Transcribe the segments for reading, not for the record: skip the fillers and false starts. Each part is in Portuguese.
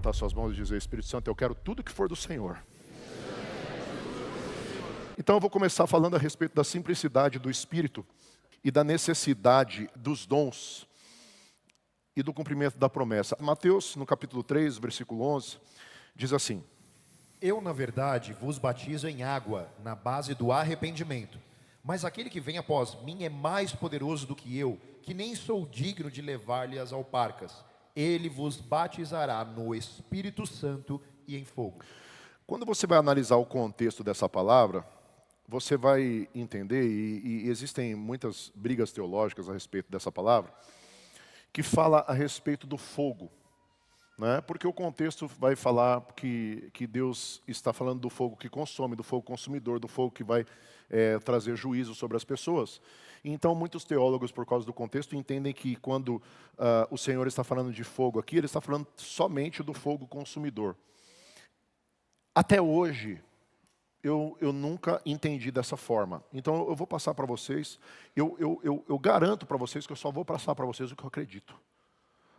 levantar suas mãos e dizer: Espírito Santo, eu quero tudo que for do Senhor. Então eu vou começar falando a respeito da simplicidade do Espírito e da necessidade dos dons e do cumprimento da promessa. Mateus, no capítulo 3, versículo 11, diz assim: Eu, na verdade, vos batizo em água, na base do arrependimento. Mas aquele que vem após mim é mais poderoso do que eu, que nem sou digno de levar-lhe as alparcas. Ele vos batizará no Espírito Santo e em fogo. Quando você vai analisar o contexto dessa palavra, você vai entender, e existem muitas brigas teológicas a respeito dessa palavra, que fala a respeito do fogo. Né? Porque o contexto vai falar que Deus está falando do fogo que consome, do fogo consumidor, do fogo que vai trazer juízo sobre as pessoas. Então, muitos teólogos, por causa do contexto, entendem que quando o Senhor está falando de fogo aqui, Ele está falando somente do fogo consumidor. Até hoje, eu nunca entendi dessa forma. Então, eu vou passar para vocês, eu garanto para vocês que eu só vou passar para vocês o que eu acredito.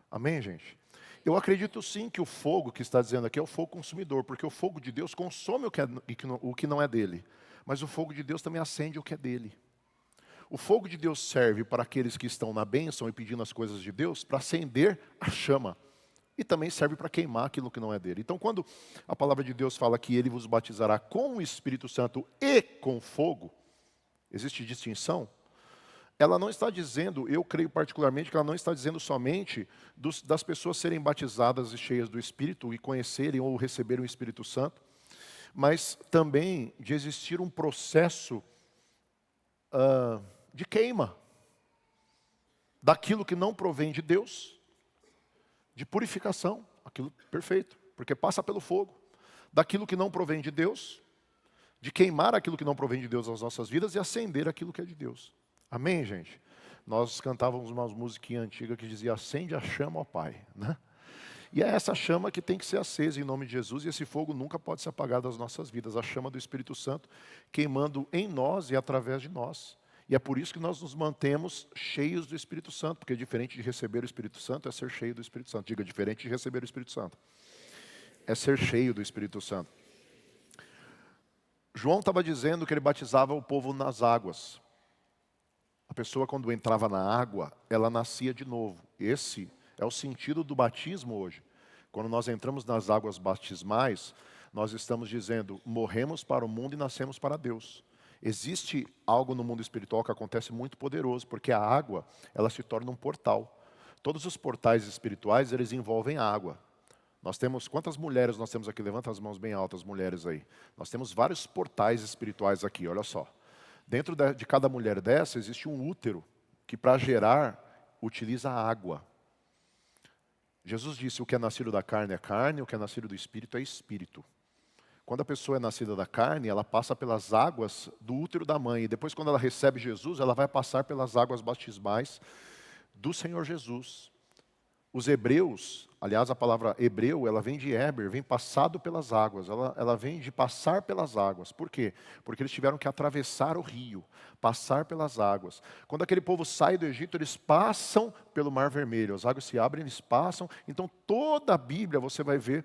Amém, gente? Eu acredito sim que o fogo que está dizendo aqui é o fogo consumidor, porque o fogo de Deus consome o que não é dele. Mas o fogo de Deus também acende o que é dele. O fogo de Deus serve para aqueles que estão na bênção e pedindo as coisas de Deus, para acender a chama. E também serve para queimar aquilo que não é dele. Então, quando a palavra de Deus fala que Ele vos batizará com o Espírito Santo e com fogo, existe distinção? Ela não está dizendo, eu creio particularmente que ela não está dizendo somente das pessoas serem batizadas e cheias do Espírito e conhecerem ou receberem o Espírito Santo, mas também de existir um processo de queima daquilo que não provém de Deus, de purificação, aquilo perfeito, porque passa pelo fogo, daquilo que não provém de Deus, de queimar aquilo que não provém de Deus nas nossas vidas e acender aquilo que é de Deus. Amém, gente? Nós cantávamos uma musiquinha antiga que dizia: acende a chama, ó Pai. Né? E é essa chama que tem que ser acesa em nome de Jesus, e esse fogo nunca pode ser apagado das nossas vidas. A chama do Espírito Santo queimando em nós e através de nós. E é por isso que nós nos mantemos cheios do Espírito Santo, porque diferente de receber o Espírito Santo é ser cheio do Espírito Santo. Diga, diferente de receber o Espírito Santo é ser cheio do Espírito Santo. João estava dizendo que ele batizava o povo nas águas. A pessoa, quando entrava na água, ela nascia de novo. Esse é o sentido do batismo hoje. Quando nós entramos nas águas batismais, nós estamos dizendo: morremos para o mundo e nascemos para Deus. Existe algo no mundo espiritual que acontece muito poderoso, porque a água, ela se torna um portal. Todos os portais espirituais, eles envolvem água. Nós temos, quantas mulheres nós temos aqui? Levanta as mãos bem altas, mulheres aí. Nós temos vários portais espirituais aqui, olha só. Dentro de cada mulher dessa, existe um útero, que para gerar, utiliza água. Jesus disse: o que é nascido da carne é carne, o que é nascido do espírito é espírito. Quando a pessoa é nascida da carne, ela passa pelas águas do útero da mãe. E depois, quando ela recebe Jesus, ela vai passar pelas águas batismais do Senhor Jesus. Os hebreus, aliás, a palavra hebreu, ela vem de Heber, vem passado pelas águas, ela vem de passar pelas águas. Por quê? Porque eles tiveram que atravessar o rio, passar pelas águas. Quando aquele povo sai do Egito, eles passam pelo Mar Vermelho, as águas se abrem, eles passam. Então, toda a Bíblia você vai ver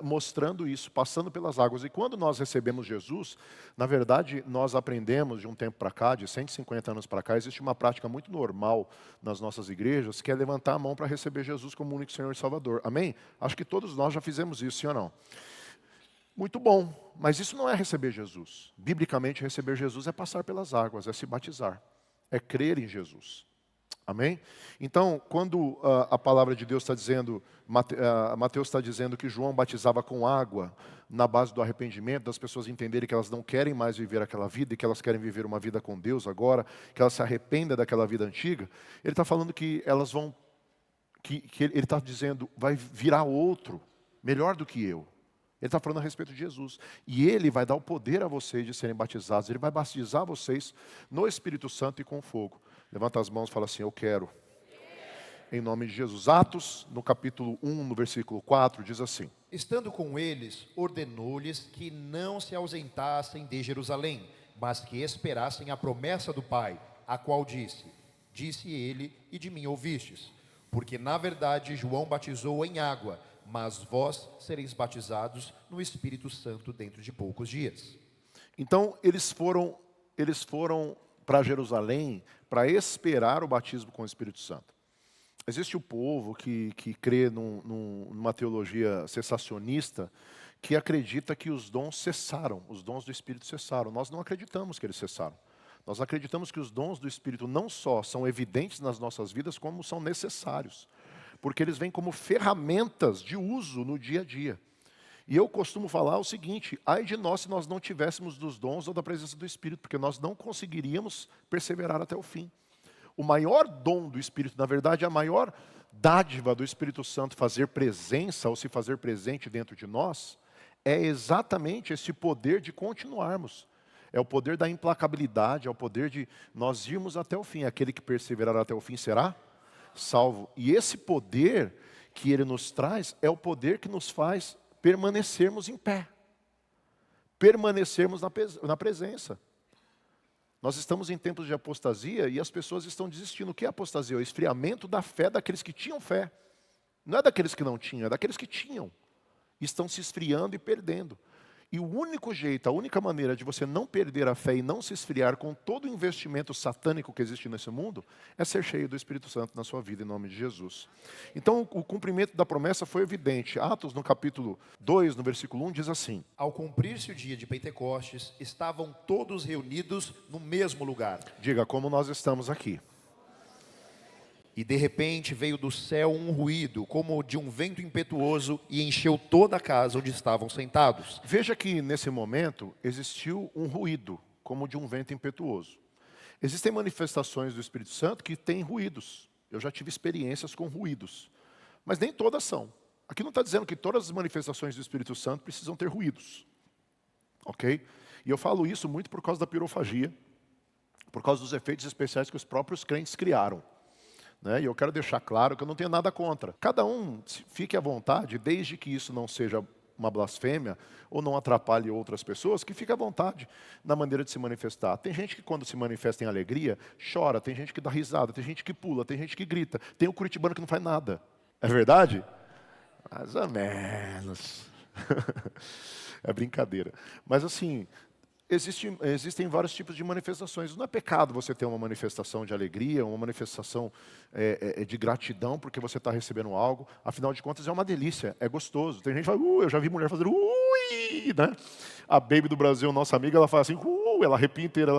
mostrando isso, passando pelas águas. E quando nós recebemos Jesus, na verdade, nós aprendemos de um tempo para cá, de 150 anos para cá, existe uma prática muito normal nas nossas igrejas, que é levantar a mão para receber Jesus como único Senhor e Salvador. Amém? Acho que todos nós já fizemos isso, sim ou não? Muito bom, mas isso não é receber Jesus. Biblicamente, receber Jesus é passar pelas águas, é se batizar, é crer em Jesus. Amém? Então, quando a palavra de Deus está dizendo, Mateus está dizendo que João batizava com água na base do arrependimento, das pessoas entenderem que elas não querem mais viver aquela vida e que elas querem viver uma vida com Deus agora, que elas se arrependam daquela vida antiga, ele está falando que elas vão, que ele está dizendo, vai virar outro, melhor do que eu. Ele está falando a respeito de Jesus. E Ele vai dar o poder a vocês de serem batizados. Ele vai batizar vocês no Espírito Santo e com fogo. Levanta as mãos e fala assim: eu quero. Em nome de Jesus. Atos, no capítulo 1, no versículo 4, diz assim: Estando com eles, ordenou-lhes que não se ausentassem de Jerusalém, mas que esperassem a promessa do Pai, a qual disse ele, e de mim ouvistes. Porque na verdade João batizou em água, mas vós sereis batizados no Espírito Santo dentro de poucos dias. Então, eles foram para Jerusalém para esperar o batismo com o Espírito Santo. Existe o povo que crê numa teologia cessacionista, que acredita que os dons cessaram, os dons do Espírito cessaram. Nós não acreditamos que eles cessaram. Nós acreditamos que os dons do Espírito não só são evidentes nas nossas vidas, como são necessários. Porque eles vêm como ferramentas de uso no dia a dia. E eu costumo falar o seguinte: ai de nós se nós não tivéssemos dos dons ou da presença do Espírito, porque nós não conseguiríamos perseverar até o fim. O maior dom do Espírito, na verdade, a maior dádiva do Espírito Santo fazer presença ou se fazer presente dentro de nós, é exatamente esse poder de continuarmos. É o poder da implacabilidade, é o poder de nós irmos até o fim. Aquele que perseverar até o fim será salvo. E esse poder que ele nos traz é o poder que nos faz permanecermos em pé. Permanecermos na presença. Nós estamos em tempos de apostasia e as pessoas estão desistindo. O que é apostasia? O esfriamento da fé daqueles que tinham fé. Não é daqueles que não tinham, é daqueles que tinham. Estão se esfriando e perdendo. E o único jeito, a única maneira de você não perder a fé e não se esfriar com todo o investimento satânico que existe nesse mundo, é ser cheio do Espírito Santo na sua vida, em nome de Jesus. Então, o cumprimento da promessa foi evidente. Atos, no capítulo 2, no versículo 1, diz assim: Ao cumprir-se o dia de Pentecostes, estavam todos reunidos no mesmo lugar. Diga, como nós estamos aqui. E de repente veio do céu um ruído, como de um vento impetuoso, e encheu toda a casa onde estavam sentados. Veja que nesse momento existiu um ruído, como de um vento impetuoso. Existem manifestações do Espírito Santo que têm ruídos. Eu já tive experiências com ruídos, mas nem todas são. Aqui não está dizendo que todas as manifestações do Espírito Santo precisam ter ruídos. Ok? E eu falo isso muito por causa da pirofagia, por causa dos efeitos especiais que os próprios crentes criaram. E eu quero deixar claro que eu não tenho nada contra. Cada um fique à vontade, desde que isso não seja uma blasfêmia ou não atrapalhe outras pessoas, que fique à vontade na maneira de se manifestar. Tem gente que quando se manifesta em alegria, chora, tem gente que dá risada, tem gente que pula, tem gente que grita, tem o curitibano que não faz nada. É verdade? Mais ou menos. É brincadeira. Mas assim, existem vários tipos de manifestações. Não é pecado você ter uma manifestação de alegria, uma manifestação de gratidão porque você está recebendo algo. Afinal de contas, é uma delícia, é gostoso. Tem gente que fala, eu já vi mulher fazer ui, né? A Baby do Brasil, nossa amiga, ela faz assim, ela arrepia inteira,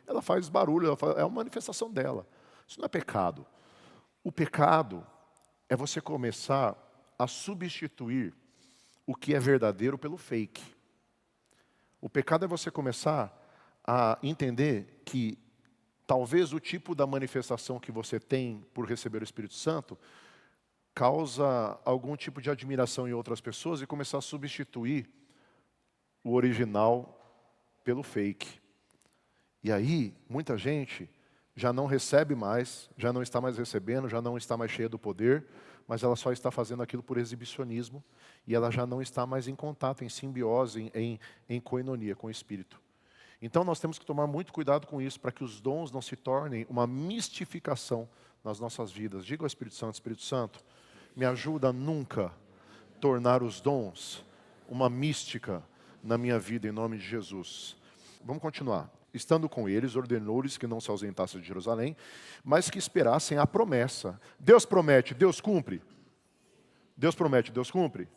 ela faz barulho, é uma manifestação dela. Isso não é pecado. O pecado é você começar a substituir o que é verdadeiro pelo fake. O pecado é você começar a entender que talvez o tipo da manifestação que você tem por receber o Espírito Santo causa algum tipo de admiração em outras pessoas e começar a substituir o original pelo fake. E aí, muita gente já não recebe mais, já não está mais recebendo, já não está mais cheia do poder, mas ela só está fazendo aquilo por exibicionismo e ela já não está mais em contato, em simbiose, em koinonia com o Espírito. Então nós temos que tomar muito cuidado com isso, para que os dons não se tornem uma mistificação nas nossas vidas. Diga ao Espírito Santo, me ajuda a nunca tornar os dons uma mística na minha vida, em nome de Jesus. Vamos continuar. Estando com eles, ordenou-lhes que não se ausentassem de Jerusalém, mas que esperassem a promessa. Deus promete, Deus cumpre. Deus promete, Deus cumpre.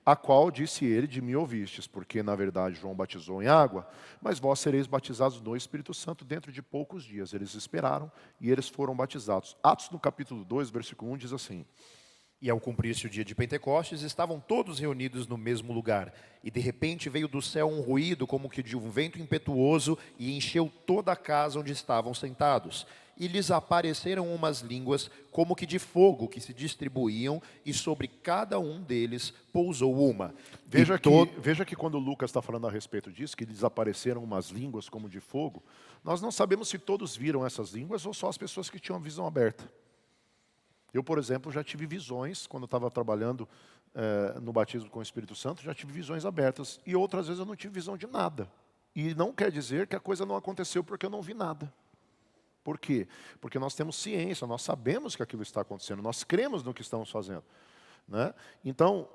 A qual disse ele, de mim ouvistes, porque na verdade João batizou em água, mas vós sereis batizados no Espírito Santo dentro de poucos dias. Eles esperaram e eles foram batizados. Atos no capítulo 2, versículo 1 diz assim: E ao cumprir-se o dia de Pentecostes, estavam todos reunidos no mesmo lugar. E de repente veio do céu um ruído, como que de um vento impetuoso, e encheu toda a casa onde estavam sentados. E lhes apareceram umas línguas, como que de fogo, que se distribuíam, e sobre cada um deles pousou uma. Veja que quando Lucas está falando a respeito disso, que lhes apareceram umas línguas como de fogo, nós não sabemos se todos viram essas línguas ou só as pessoas que tinham a visão aberta. Eu, por exemplo, já tive visões, quando eu estava trabalhando no batismo com o Espírito Santo, já tive visões abertas. E outras vezes eu não tive visão de nada. E não quer dizer que a coisa não aconteceu porque eu não vi nada. Por quê? Porque nós temos ciência, nós sabemos que aquilo está acontecendo, nós cremos no que estamos fazendo. né? Então,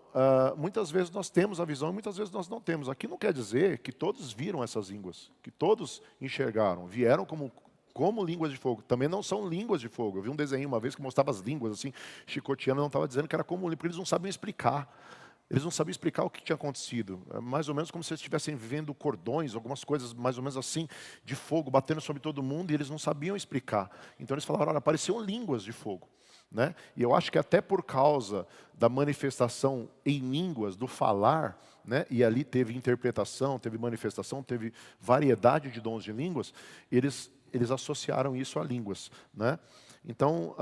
muitas vezes nós temos a visão e muitas vezes nós não temos. Aqui não quer dizer que todos viram essas línguas, que todos enxergaram, vieram como línguas de fogo. Também não são línguas de fogo. Eu vi um desenho uma vez que mostrava as línguas, assim, chicoteando, não estava dizendo que era como língua, porque eles não sabiam explicar. Eles não sabiam explicar o que tinha acontecido. É mais ou menos como se eles estivessem vivendo cordões, algumas coisas mais ou menos assim, de fogo, batendo sobre todo mundo, e eles não sabiam explicar. Então eles falaram, olha, apareciam línguas de fogo. Né? E eu acho que até por causa da manifestação em línguas, do falar, né? E ali teve interpretação, teve manifestação, teve variedade de dons de línguas, eles associaram isso a línguas. Né? Então,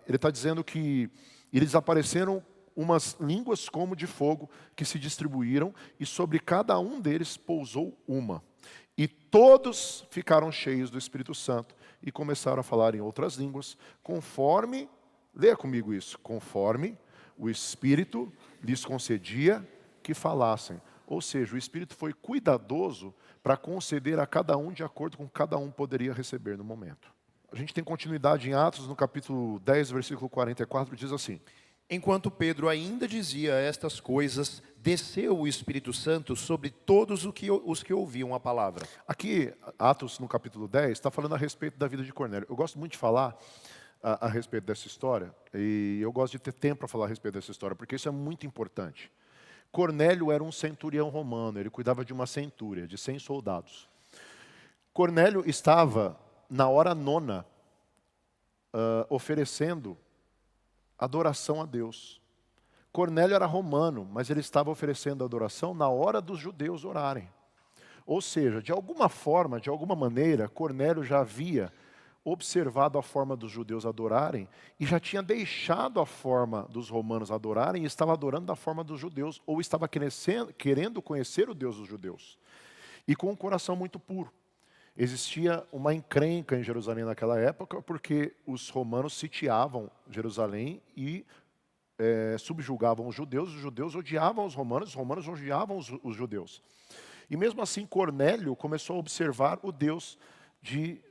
ele está dizendo que eles apareceram umas línguas como de fogo que se distribuíram e sobre cada um deles pousou uma. E todos ficaram cheios do Espírito Santo e começaram a falar em outras línguas, conforme, leia comigo isso, conforme o Espírito lhes concedia que falassem. Ou seja, o Espírito foi cuidadoso para conceder a cada um de acordo com o que cada um poderia receber no momento. A gente tem continuidade em Atos, no capítulo 10, versículo 44, diz assim: Enquanto Pedro ainda dizia estas coisas, desceu o Espírito Santo sobre todos os que ouviam a palavra. Aqui, Atos, no capítulo 10, está falando a respeito da vida de Cornélio. Eu gosto muito de falar a respeito dessa história, e eu gosto de ter tempo para falar a respeito dessa história, porque isso é muito importante. Cornélio era um centurião romano, ele cuidava de uma centúria, de 100 soldados. Cornélio estava, na hora nona, oferecendo adoração a Deus. Cornélio era romano, mas ele estava oferecendo adoração na hora dos judeus orarem. Ou seja, de alguma forma, de alguma maneira, Cornélio já havia observado a forma dos judeus adorarem e já tinha deixado a forma dos romanos adorarem e estava adorando da forma dos judeus, ou estava querendo conhecer o Deus dos judeus. E com um coração muito puro. Existia uma encrenca em Jerusalém naquela época, porque os romanos sitiavam Jerusalém e subjugavam os judeus odiavam os romanos odiavam os judeus. E mesmo assim, Cornélio começou a observar o Deus de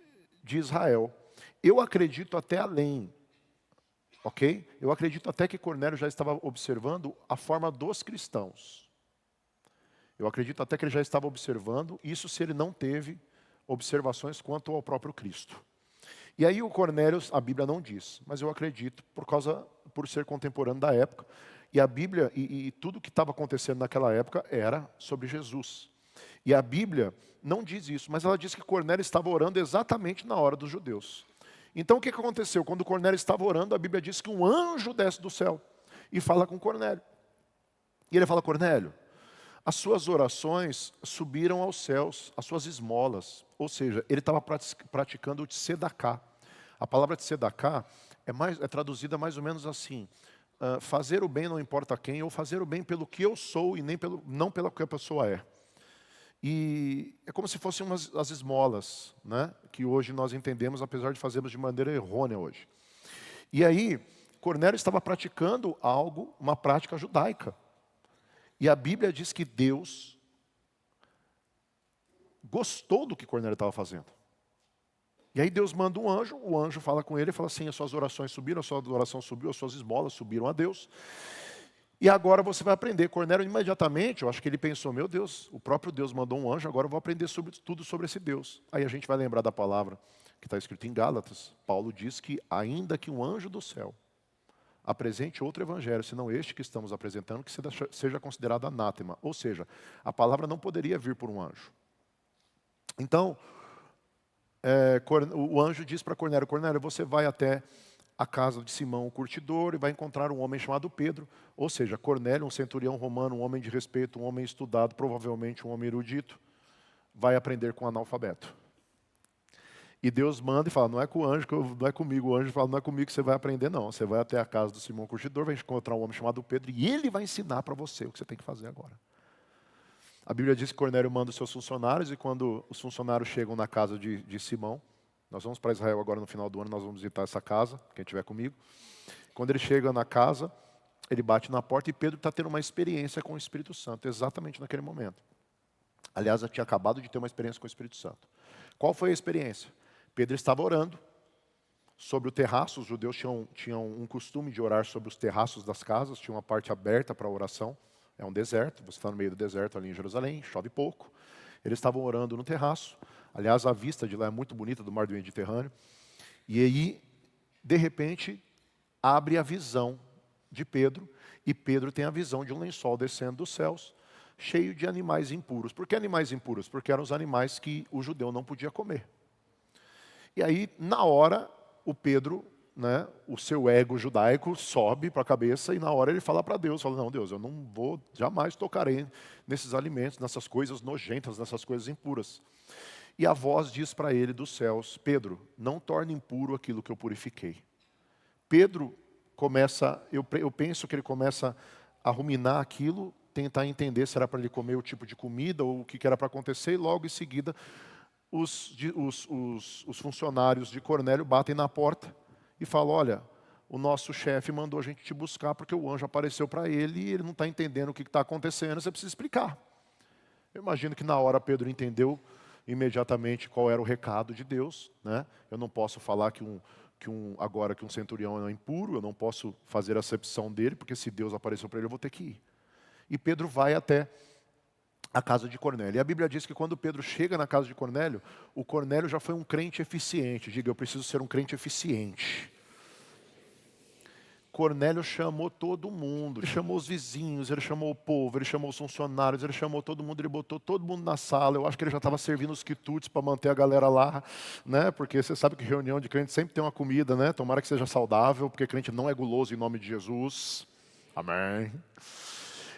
Israel. Eu acredito até além, ok? Eu acredito até que Cornélio já estava observando a forma dos cristãos. Eu acredito até que ele já estava observando, isso se ele não teve observações quanto ao próprio Cristo. E aí o Cornélio, a Bíblia não diz, mas eu acredito por ser contemporâneo da época, e a Bíblia e tudo que estava acontecendo naquela época era sobre Jesus. E a Bíblia não diz isso, mas ela diz que Cornélio estava orando exatamente na hora dos judeus. Então o que aconteceu? Quando Cornélio estava orando, a Bíblia diz que um anjo desce do céu e fala com Cornélio. E ele fala: Cornélio, as suas orações subiram aos céus, as suas esmolas. Ou seja, ele estava praticando o tzedakah. A palavra tzedakah é traduzida mais ou menos assim: fazer o bem não importa quem, ou fazer o bem pelo que eu sou e não pelo que a pessoa é. E é como se fossem as esmolas, né? Que hoje nós entendemos, apesar de fazermos de maneira errônea hoje. E aí, Cornélio estava praticando algo, uma prática judaica. E a Bíblia diz que Deus gostou do que Cornélio estava fazendo. E aí Deus manda um anjo, o anjo fala com ele e fala assim: as suas orações subiram, a sua adoração subiu, as suas esmolas subiram a Deus. E agora você vai aprender. Cornélio imediatamente, eu acho que ele pensou: meu Deus, o próprio Deus mandou um anjo, agora eu vou aprender tudo sobre esse Deus. Aí a gente vai lembrar da palavra que está escrita em Gálatas. Paulo diz que ainda que um anjo do céu apresente outro evangelho, senão este que estamos apresentando, que seja considerado anátema. Ou seja, a palavra não poderia vir por um anjo. Então, o anjo diz para Cornélio: Cornélio, você vai até a casa de Simão, o curtidor, e vai encontrar um homem chamado Pedro. Ou seja, Cornélio, um centurião romano, um homem de respeito, um homem estudado, provavelmente um homem erudito, vai aprender com um analfabeto. E Deus manda e fala: não é com o anjo, não é comigo. O anjo fala: não é comigo que você vai aprender, não. Você vai até a casa do Simão Curtidor, vai encontrar um homem chamado Pedro, e ele vai ensinar para você o que você tem que fazer agora. A Bíblia diz que Cornélio manda os seus funcionários, e quando os funcionários chegam na casa de Simão, nós vamos para Israel agora no final do ano, nós vamos visitar essa casa, quem estiver comigo. Quando ele chega na casa, ele bate na porta, e Pedro está tendo uma experiência com o Espírito Santo, exatamente naquele momento. Aliás, eu tinha acabado de ter uma experiência com o Espírito Santo. Qual foi a experiência? Pedro estava orando sobre o terraço. Os judeus tinham um costume de orar sobre os terraços das casas, tinha uma parte aberta para oração. É um deserto, você está no meio do deserto ali em Jerusalém, chove pouco. Eles estavam orando no terraço. Aliás, a vista de lá é muito bonita, do mar do Mediterrâneo. E aí, de repente, abre a visão de Pedro, e Pedro tem a visão de um lençol descendo dos céus, cheio de animais impuros. Por que animais impuros? Porque eram os animais que o judeu não podia comer. E aí, na hora, o Pedro, né, o seu ego judaico sobe para a cabeça, e na hora ele fala para Deus, fala, não, Deus, eu não vou, jamais tocarei nesses alimentos, nessas coisas nojentas, nessas coisas impuras. E a voz diz para ele dos céus, Pedro, não torne impuro aquilo que eu purifiquei. Pedro começa, eu penso que ele começa a ruminar aquilo, tentar entender se era para ele comer o tipo de comida ou o que era para acontecer, e logo em seguida os funcionários de Cornélio batem na porta e falam, olha, o nosso chefe mandou a gente te buscar porque o anjo apareceu para ele e ele não está entendendo o que está acontecendo, você precisa explicar. Eu imagino que na hora Pedro entendeu imediatamente qual era o recado de Deus, né? Eu não posso falar que um centurião é impuro, eu não posso fazer a acepção dele, porque se Deus apareceu para ele, eu vou ter que ir. E Pedro vai até a casa de Cornélio. E a Bíblia diz que quando Pedro chega na casa de Cornélio, o Cornélio já foi um crente eficiente. Diga, eu preciso ser um crente eficiente. Cornélio chamou todo mundo, ele chamou os vizinhos, ele chamou o povo, ele chamou os funcionários, ele chamou todo mundo, ele botou todo mundo na sala. Eu acho que ele já estava servindo os quitutes para manter a galera lá, né? Porque você sabe que reunião de crente sempre tem uma comida, né? Tomara que seja saudável, porque crente não é guloso em nome de Jesus. Amém.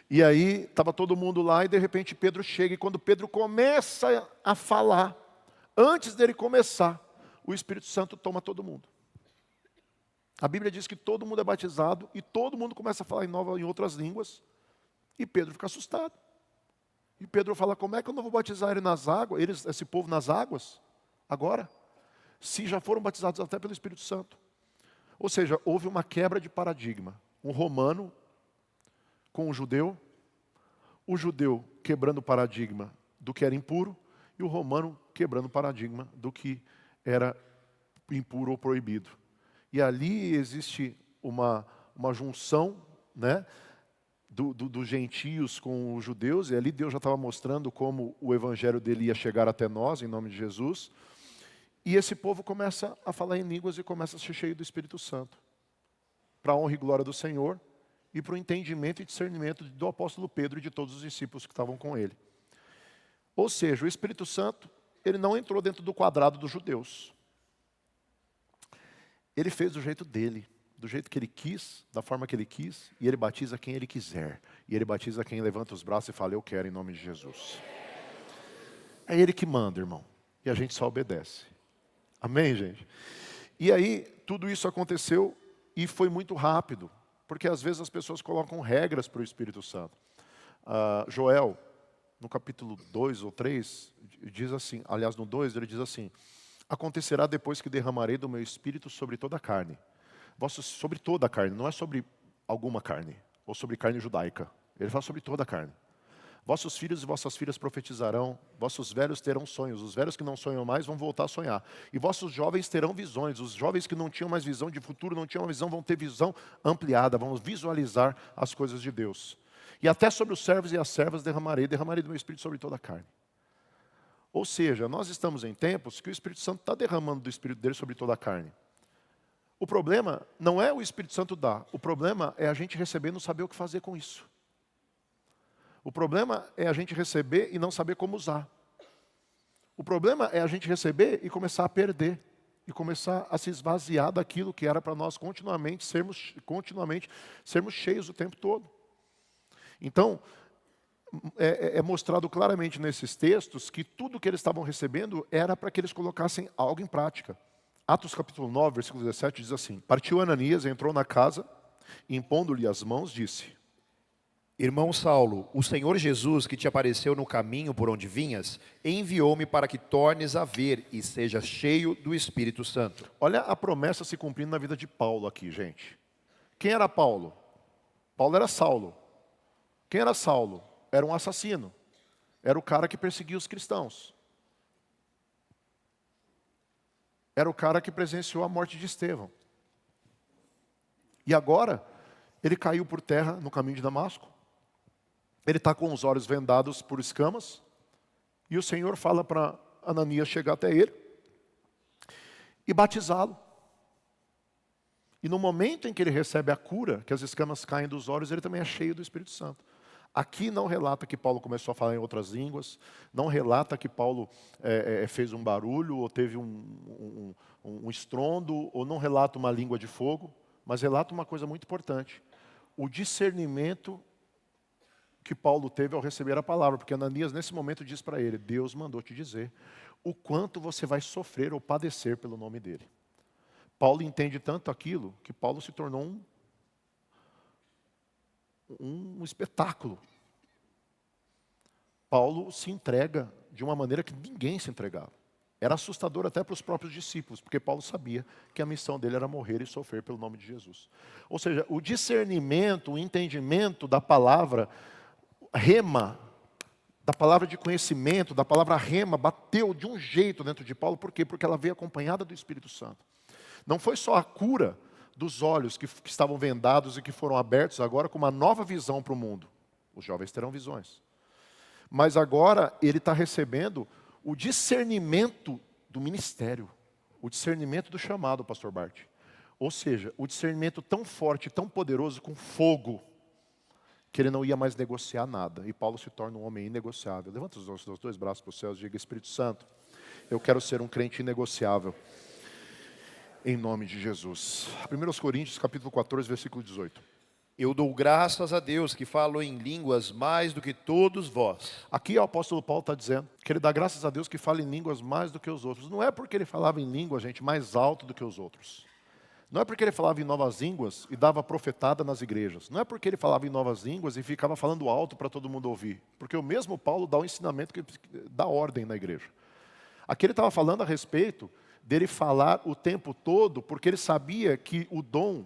E aí estava todo mundo lá e de repente Pedro chega, e quando Pedro começa a falar, antes dele começar, o Espírito Santo toma todo mundo. A Bíblia diz que todo mundo é batizado e todo mundo começa a falar em outras línguas. E Pedro fica assustado. E Pedro fala, como é que eu não vou batizar ele nas águas, esse povo nas águas? Agora? Se já foram batizados até pelo Espírito Santo. Ou seja, houve uma quebra de paradigma. Um romano com o judeu quebrando o paradigma do que era impuro, e o romano quebrando o paradigma do que era impuro ou proibido. E ali existe uma junção, né, dos gentios com os judeus, e ali Deus já estava mostrando como o evangelho dele ia chegar até nós, em nome de Jesus. E esse povo começa a falar em línguas e começa a ser cheio do Espírito Santo, para a honra e glória do Senhor, e para o entendimento e discernimento do apóstolo Pedro e de todos os discípulos que estavam com ele. Ou seja, o Espírito Santo, ele não entrou dentro do quadrado dos judeus. Ele fez do jeito dele, do jeito que ele quis, da forma que ele quis, e ele batiza quem ele quiser. E ele batiza quem levanta os braços e fala, eu quero em nome de Jesus. É ele que manda, irmão. E a gente só obedece. Amém, gente? E aí, tudo isso aconteceu e foi muito rápido. Porque às vezes as pessoas colocam regras para o Espírito Santo. Joel, no capítulo 2 ou 3, diz assim, aliás no 2 ele diz assim, acontecerá depois que derramarei do meu Espírito sobre toda a carne. Sobre toda a carne, não é sobre alguma carne, ou sobre carne judaica. Ele fala sobre toda a carne. Vossos filhos e vossas filhas profetizarão, vossos velhos terão sonhos, os velhos que não sonham mais vão voltar a sonhar. E vossos jovens terão visões, os jovens que não tinham mais visão de futuro, não tinham uma visão, vão ter visão ampliada, vão visualizar as coisas de Deus. E até sobre os servos e as servas derramarei do meu Espírito sobre toda a carne. Ou seja, nós estamos em tempos que o Espírito Santo está derramando do Espírito dele sobre toda a carne. O problema não é o Espírito Santo dar, o problema é a gente receber e não saber o que fazer com isso. O problema é a gente receber e não saber como usar. O problema é a gente receber e começar a perder. E começar a se esvaziar daquilo que era para nós continuamente sermos cheios o tempo todo. Então, é mostrado claramente nesses textos que tudo que eles estavam recebendo era para que eles colocassem algo em prática. Atos capítulo 9, versículo 17 diz assim, partiu Ananias, entrou na casa, e impondo-lhe as mãos, disse, Irmão Saulo, o Senhor Jesus, que te apareceu no caminho por onde vinhas, enviou-me para que tornes a ver e sejas cheio do Espírito Santo. olha a promessa se cumprindo na vida de Paulo aqui, gente. Quem era Paulo? Paulo era Saulo. Quem era Saulo? Era um assassino. Era o cara que perseguia os cristãos. era o cara que presenciou a morte de Estevão. E agora, ele caiu por terra no caminho de Damasco. Ele está com os olhos vendados por escamas. E o Senhor fala para Ananias chegar até ele e batizá-lo. E no momento em que ele recebe a cura, que as escamas caem dos olhos, ele também é cheio do Espírito Santo. Aqui não relata que Paulo começou a falar em outras línguas, não relata que Paulo fez um barulho, ou teve um estrondo, ou não relata uma língua de fogo, mas relata uma coisa muito importante. O discernimento que Paulo teve ao receber a palavra, porque Ananias nesse momento diz para ele, Deus mandou te dizer o quanto você vai sofrer ou padecer pelo nome dele. Paulo entende tanto aquilo que Paulo se tornou um espetáculo. Paulo se entrega de uma maneira que ninguém se entregava. Era assustador até para os próprios discípulos, porque Paulo sabia que a missão dele era morrer e sofrer pelo nome de Jesus. Ou seja, o discernimento, o entendimento da palavra rema, da palavra de conhecimento, da palavra rema, bateu de um jeito dentro de Paulo. Por quê? Porque ela veio acompanhada do Espírito Santo. Não foi só a cura dos olhos que estavam vendados e que foram abertos agora com uma nova visão para o mundo. Os jovens terão visões. Mas agora ele está recebendo o discernimento do ministério, o discernimento do chamado, pastor Bart. Ou seja, o discernimento tão forte, tão poderoso, com fogo, que ele não ia mais negociar nada. E Paulo se torna um homem inegociável. Levanta os dois braços para os céus e diga, Espírito Santo, eu quero ser um crente inegociável. Em nome de Jesus. 1 Coríntios, capítulo 14, versículo 18. Eu dou graças a Deus que falo em línguas mais do que todos vós. Aqui o apóstolo Paulo está dizendo que ele dá graças a Deus que fala em línguas mais do que os outros. Não é porque ele falava em língua, gente, mais alto do que os outros. Não é porque ele falava em novas línguas e dava profetada nas igrejas. Não é porque ele falava em novas línguas e ficava falando alto para todo mundo ouvir. Porque o mesmo Paulo dá um ensinamento que dá ordem na igreja. Aqui ele estava falando a respeito dele falar o tempo todo, porque ele sabia que o dom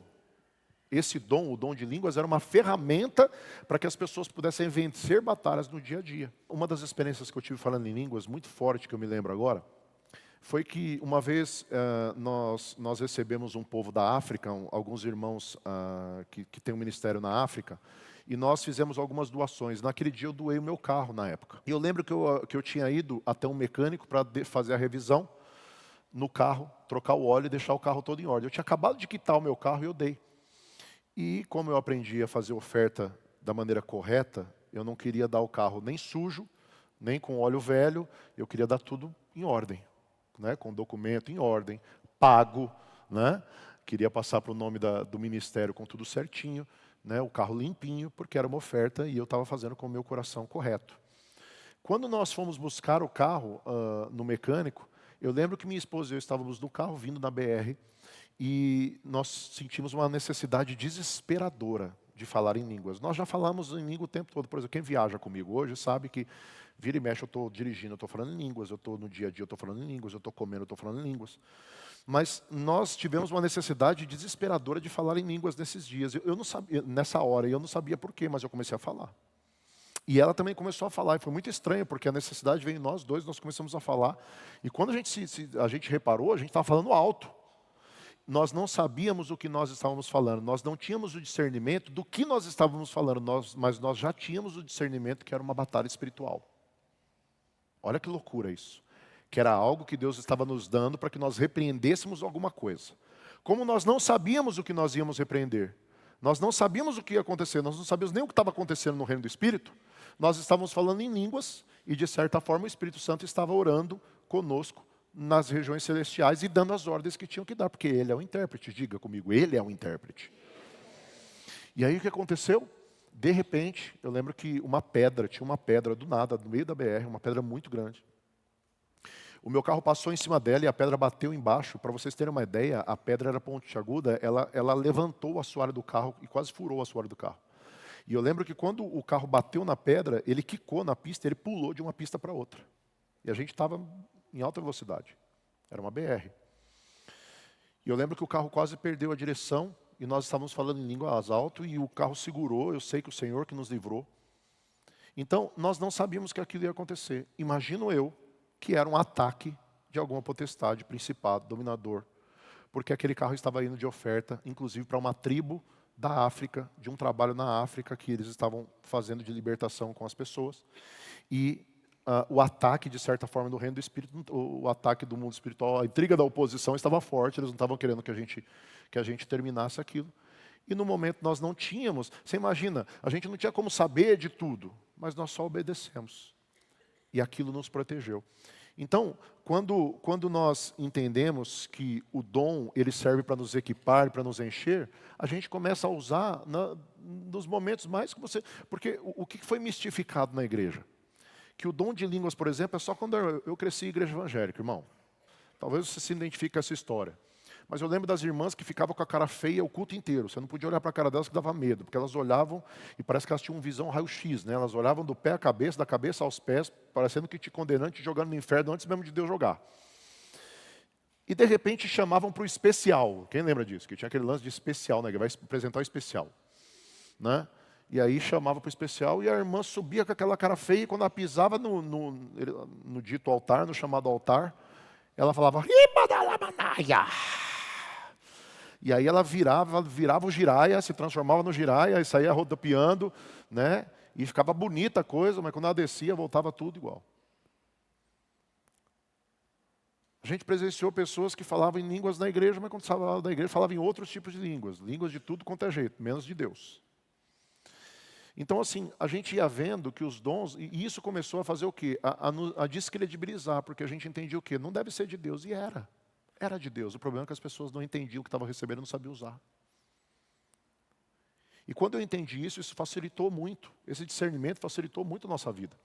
de línguas, era uma ferramenta para que as pessoas pudessem vencer batalhas no dia a dia. Uma das experiências que eu tive falando em línguas, muito forte, que eu me lembro agora, foi que uma vez nós recebemos um povo da África, alguns irmãos que têm um ministério na África, e nós fizemos algumas doações. Naquele dia eu doei o meu carro na época. E eu lembro que eu tinha ido até um mecânico para fazer a revisão no carro, trocar o óleo e deixar o carro todo em ordem. Eu tinha acabado de quitar o meu carro e eu dei. E como eu aprendi a fazer oferta da maneira correta, eu não queria dar o carro nem sujo, nem com óleo velho, eu queria dar tudo em ordem, né? Com documento em ordem, pago, né? Queria passar para o nome do ministério com tudo certinho, né? O carro limpinho, porque era uma oferta e eu estava fazendo com o meu coração correto. Quando nós fomos buscar o carro no mecânico, eu lembro que minha esposa e eu estávamos no carro vindo na BR e nós sentimos uma necessidade desesperadora de falar em línguas. Nós já falamos em língua o tempo todo. Por exemplo, quem viaja comigo hoje sabe que vira e mexe eu estou dirigindo, eu estou falando em línguas, eu estou no dia a dia, eu estou falando em línguas, eu estou comendo, eu estou falando em línguas. Mas nós tivemos uma necessidade desesperadora de falar em línguas nesses dias. Eu não sabia, nessa hora, eu não sabia por quê, mas eu comecei a falar. E ela também começou a falar, e foi muito estranho, porque a necessidade veio em nós dois, nós começamos a falar. E quando a gente reparou, a gente estava falando alto. Nós não sabíamos o que nós estávamos falando, nós não tínhamos o discernimento do que nós estávamos falando, mas nós já tínhamos o discernimento que era uma batalha espiritual. Olha que loucura isso. Que era algo que Deus estava nos dando para que nós repreendêssemos alguma coisa. Como nós não sabíamos o que nós íamos repreender, nós não sabíamos o que ia acontecer, nós não sabíamos nem o que estava acontecendo no reino do Espírito, nós estávamos falando em línguas e, de certa forma, o Espírito Santo estava orando conosco nas regiões celestiais e dando as ordens que tinham que dar, porque Ele é o intérprete. Diga comigo, Ele é o intérprete. E aí o que aconteceu? De repente, eu lembro que tinha uma pedra do nada, no meio da BR, uma pedra muito grande. O meu carro passou em cima dela e a pedra bateu embaixo. Para vocês terem uma ideia, a pedra era pontiaguda, ela levantou o assoalho do carro e quase furou o assoalho do carro. E eu lembro que quando o carro bateu na pedra, ele quicou na pista, ele pulou de uma pista para outra. E a gente estava em alta velocidade. Era uma BR. E eu lembro que o carro quase perdeu a direção, e nós estávamos falando em línguas alto, e o carro segurou, eu sei que o Senhor que nos livrou. Então, nós não sabíamos que aquilo ia acontecer. Imagino eu que era um ataque de alguma potestade, principado, dominador, porque aquele carro estava indo de oferta, inclusive para uma tribo da África, de um trabalho na África que eles estavam fazendo de libertação com as pessoas. E o ataque, de certa forma, do reino do Espírito, o ataque do mundo espiritual, a intriga da oposição estava forte, eles não estavam querendo que a gente terminasse aquilo. E no momento nós não tínhamos, você imagina, a gente não tinha como saber de tudo, mas nós só obedecemos. E aquilo nos protegeu. Então, quando nós entendemos que o dom ele serve para nos equipar, para nos encher, a gente começa a usar nos momentos mais que você... Porque o que foi mistificado na igreja? Que o dom de línguas, por exemplo, é só quando eu cresci em igreja evangélica, irmão. Talvez você se identifique com essa história. Mas eu lembro das irmãs que ficavam com a cara feia o culto inteiro. Você não podia olhar para a cara delas que dava medo, porque elas olhavam e parece que elas tinham visão raio-x, né? Elas olhavam do pé à cabeça, da cabeça aos pés, parecendo que te condenando, te jogando no inferno antes mesmo de Deus jogar. E de repente chamavam para o especial. Quem lembra disso? Que tinha aquele lance de especial, né? Que vai apresentar o especial, né? E aí chamava para o especial e a irmã subia com aquela cara feia e quando ela pisava no dito altar, no chamado altar, ela falava, Ribadalamanaya! E aí ela virava o giraia, se transformava no giraia e saía rodopiando, né? E ficava bonita a coisa, mas quando ela descia, voltava tudo igual. A gente presenciou pessoas que falavam em línguas na igreja, mas quando falavam da igreja, falavam em outros tipos de línguas. Línguas de tudo quanto é jeito, menos de Deus. Então, assim, a gente ia vendo que os dons, e isso começou a fazer o quê? A descredibilizar, porque a gente entendia o quê? Não deve ser de Deus, e era. Era de Deus. O problema é que as pessoas não entendiam o que estavam recebendo e não sabiam usar. E quando eu entendi isso, isso facilitou muito. Esse discernimento facilitou muito a nossa vida.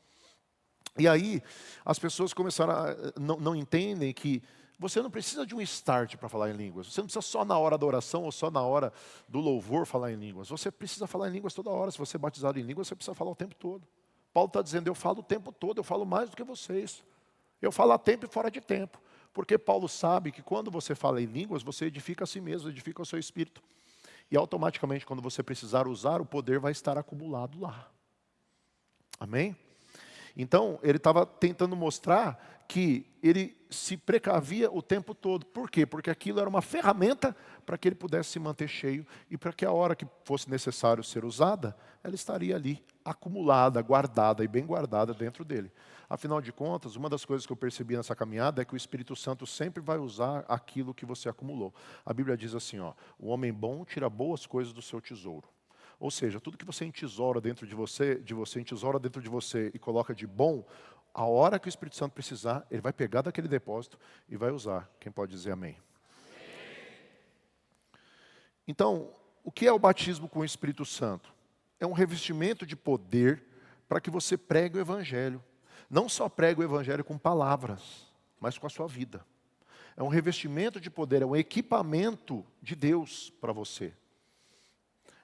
E aí, as pessoas começaram não entendem que você não precisa de um start para falar em línguas. Você não precisa só na hora da oração ou só na hora do louvor falar em línguas. Você precisa falar em línguas toda hora. Se você é batizado em línguas, você precisa falar o tempo todo. Paulo está dizendo, eu falo o tempo todo, eu falo mais do que vocês. Eu falo a tempo e fora de tempo. Porque Paulo sabe que quando você fala em línguas, você edifica a si mesmo, edifica o seu espírito. E automaticamente, quando você precisar usar, o poder vai estar acumulado lá. Amém? Então, ele estava tentando mostrar que ele se precavia o tempo todo. Por quê? Porque aquilo era uma ferramenta para que ele pudesse se manter cheio e para que a hora que fosse necessário ser usada, ela estaria ali, acumulada, guardada e bem guardada dentro dele. Afinal de contas, uma das coisas que eu percebi nessa caminhada é que o Espírito Santo sempre vai usar aquilo que você acumulou. A Bíblia diz assim, ó, o homem bom tira boas coisas do seu tesouro. Ou seja, tudo que você entesoura dentro de você entesoura dentro de você e coloca de bom, a hora que o Espírito Santo precisar, ele vai pegar daquele depósito e vai usar. Quem pode dizer amém? Então, o que é o batismo com o Espírito Santo? É um revestimento de poder para que você pregue o Evangelho. Não só pregue o Evangelho com palavras, mas com a sua vida. É um revestimento de poder, é um equipamento de Deus para você.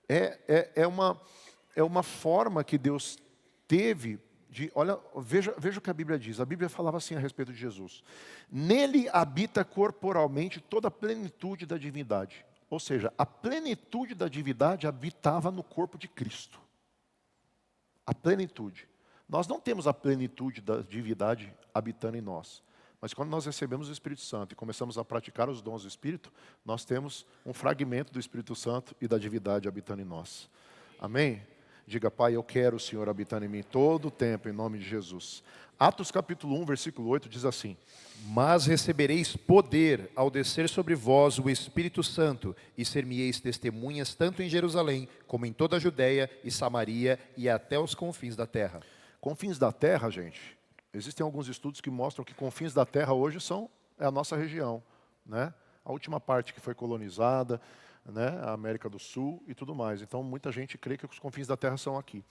É uma forma que Deus teve de... Olha, veja o que a Bíblia diz. A Bíblia falava assim a respeito de Jesus. Nele habita corporalmente toda a plenitude da divindade. Ou seja, a plenitude da divindade habitava no corpo de Cristo. A plenitude. Nós não temos a plenitude da divindade habitando em nós. Mas quando nós recebemos o Espírito Santo e começamos a praticar os dons do Espírito, nós temos um fragmento do Espírito Santo e da divindade habitando em nós. Amém? Diga, Pai, eu quero o Senhor habitando em mim todo o tempo, em nome de Jesus. Atos capítulo 1, versículo 8 diz assim: Mas recebereis poder ao descer sobre vós o Espírito Santo, e ser-me-eis testemunhas tanto em Jerusalém, como em toda a Judéia e Samaria e até os confins da terra. Confins da terra, gente, existem alguns estudos que mostram que confins da terra hoje é a nossa região, né? A última parte que foi colonizada, né? A América do Sul e tudo mais. Então, muita gente crê que os confins da terra são aqui.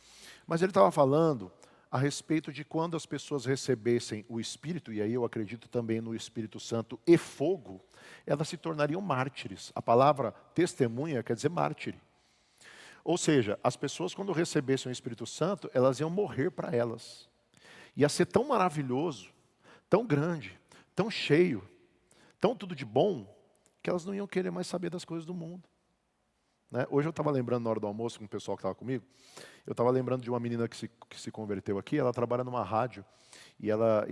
Mas ele estava falando a respeito de quando as pessoas recebessem o Espírito, e aí eu acredito também no Espírito Santo e fogo, elas se tornariam mártires. A palavra testemunha quer dizer mártire. Ou seja, as pessoas quando recebessem o Espírito Santo, elas iam morrer para elas. Ia ser tão maravilhoso, tão grande, tão cheio, tão tudo de bom, que elas não iam querer mais saber das coisas do mundo. né? Hoje eu estava lembrando na hora do almoço com o pessoal que estava comigo, eu estava lembrando de uma menina que se converteu aqui, ela trabalha numa rádio, e ela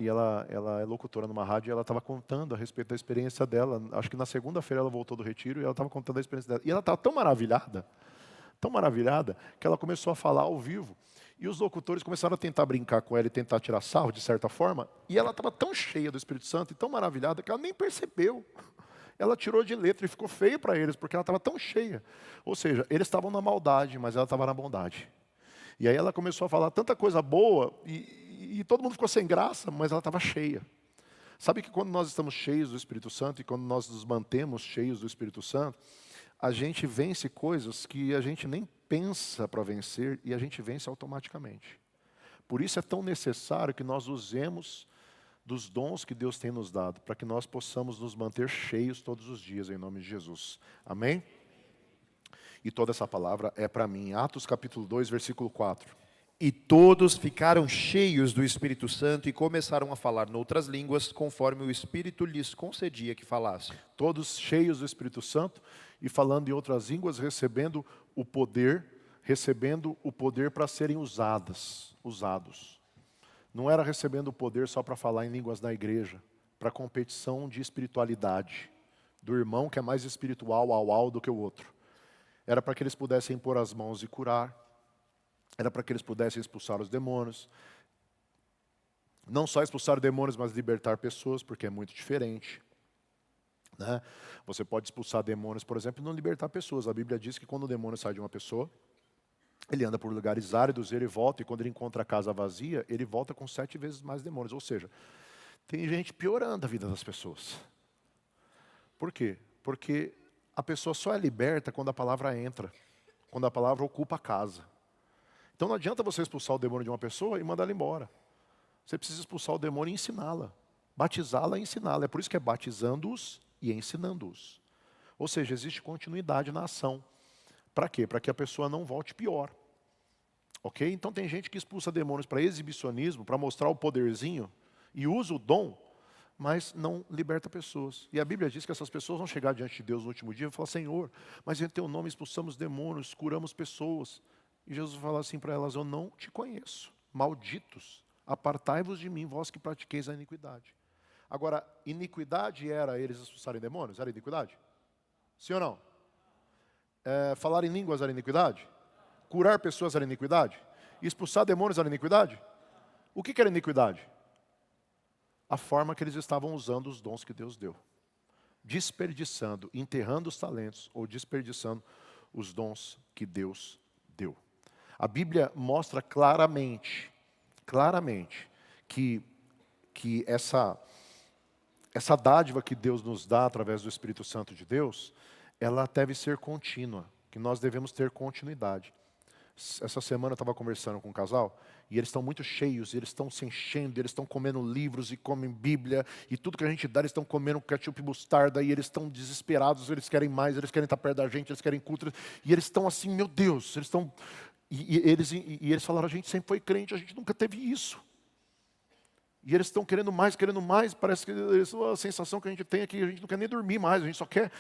é locutora numa rádio, e ela estava contando a respeito da experiência dela. Acho que na segunda-feira ela voltou do retiro, e ela estava contando a experiência dela. E ela estava tão maravilhada, que ela começou a falar ao vivo. E os locutores começaram a tentar brincar com ela e tentar tirar sarro, de certa forma, e ela estava tão cheia do Espírito Santo e tão maravilhada que ela nem percebeu. Ela tirou de letra e ficou feio para eles, porque ela estava tão cheia. Ou seja, eles estavam na maldade, mas ela estava na bondade. E aí ela começou a falar tanta coisa boa, e todo mundo ficou sem graça, mas ela estava cheia. Sabe que quando nós estamos cheios do Espírito Santo, e quando nós nos mantemos cheios do Espírito Santo, a gente vence coisas que a gente nem pensa para vencer, e a gente vence automaticamente. Por isso é tão necessário que nós usemos dos dons que Deus tem nos dado, para que nós possamos nos manter cheios todos os dias, em nome de Jesus. Amém? E toda essa palavra é para mim. Atos capítulo 2, versículo 4. E todos ficaram cheios do Espírito Santo e começaram a falar noutras línguas, conforme o Espírito lhes concedia que falassem. Todos cheios do Espírito Santo e falando em outras línguas, recebendo o poder para serem usados. Não era recebendo o poder só para falar em línguas na igreja, para competição de espiritualidade, do irmão que é mais espiritual do que o outro. Era para que eles pudessem pôr as mãos e curar, era para que eles pudessem expulsar os demônios. Não só expulsar demônios, mas libertar pessoas, porque é muito diferente. Né? Você pode expulsar demônios, por exemplo, e não libertar pessoas. A Bíblia diz que quando o demônio sai de uma pessoa, ele anda por lugares áridos, ele volta, e quando ele encontra a casa vazia, ele volta com 7 vezes mais demônios. Ou seja, tem gente piorando a vida das pessoas. Por quê? Porque a pessoa só é liberta quando a palavra entra, quando a palavra ocupa a casa. Então não adianta você expulsar o demônio de uma pessoa e mandar ela embora. Você precisa expulsar o demônio e ensiná-la. Batizá-la e ensiná-la. É por isso que é batizando-os e ensinando-os. Ou seja, existe continuidade na ação. Para quê? Para que a pessoa não volte pior. Ok? Então tem gente que expulsa demônios para exibicionismo, para mostrar o poderzinho, e usa o dom, mas não liberta pessoas. E a Bíblia diz que essas pessoas vão chegar diante de Deus no último dia e falar: Senhor, mas em teu nome expulsamos demônios, curamos pessoas. E Jesus fala assim para elas: eu não te conheço, malditos, apartai-vos de mim, vós que pratiqueis a iniquidade. Agora, iniquidade era eles expulsarem demônios? Era iniquidade? Sim ou não? Falar em línguas era iniquidade? Curar pessoas era iniquidade? Expulsar demônios era iniquidade? O que era iniquidade? A forma que eles estavam usando os dons que Deus deu. Desperdiçando, enterrando os talentos ou desperdiçando os dons que Deus deu. A Bíblia mostra claramente que essa dádiva que Deus nos dá através do Espírito Santo de Deus, ela deve ser contínua, que nós devemos ter continuidade. Essa semana eu estava conversando com um casal, e eles estão muito cheios, eles estão se enchendo, eles estão comendo livros e comem Bíblia, e tudo que a gente dá, eles estão comendo ketchup e mostarda, e eles estão desesperados, eles querem mais, eles querem estar perto da gente, eles querem culto, e eles estão assim, meu Deus, eles estão... E eles falaram: a gente sempre foi crente, a gente nunca teve isso. E eles estão querendo mais, parece que a sensação que a gente tem é que a gente não quer nem dormir mais, a gente só quer...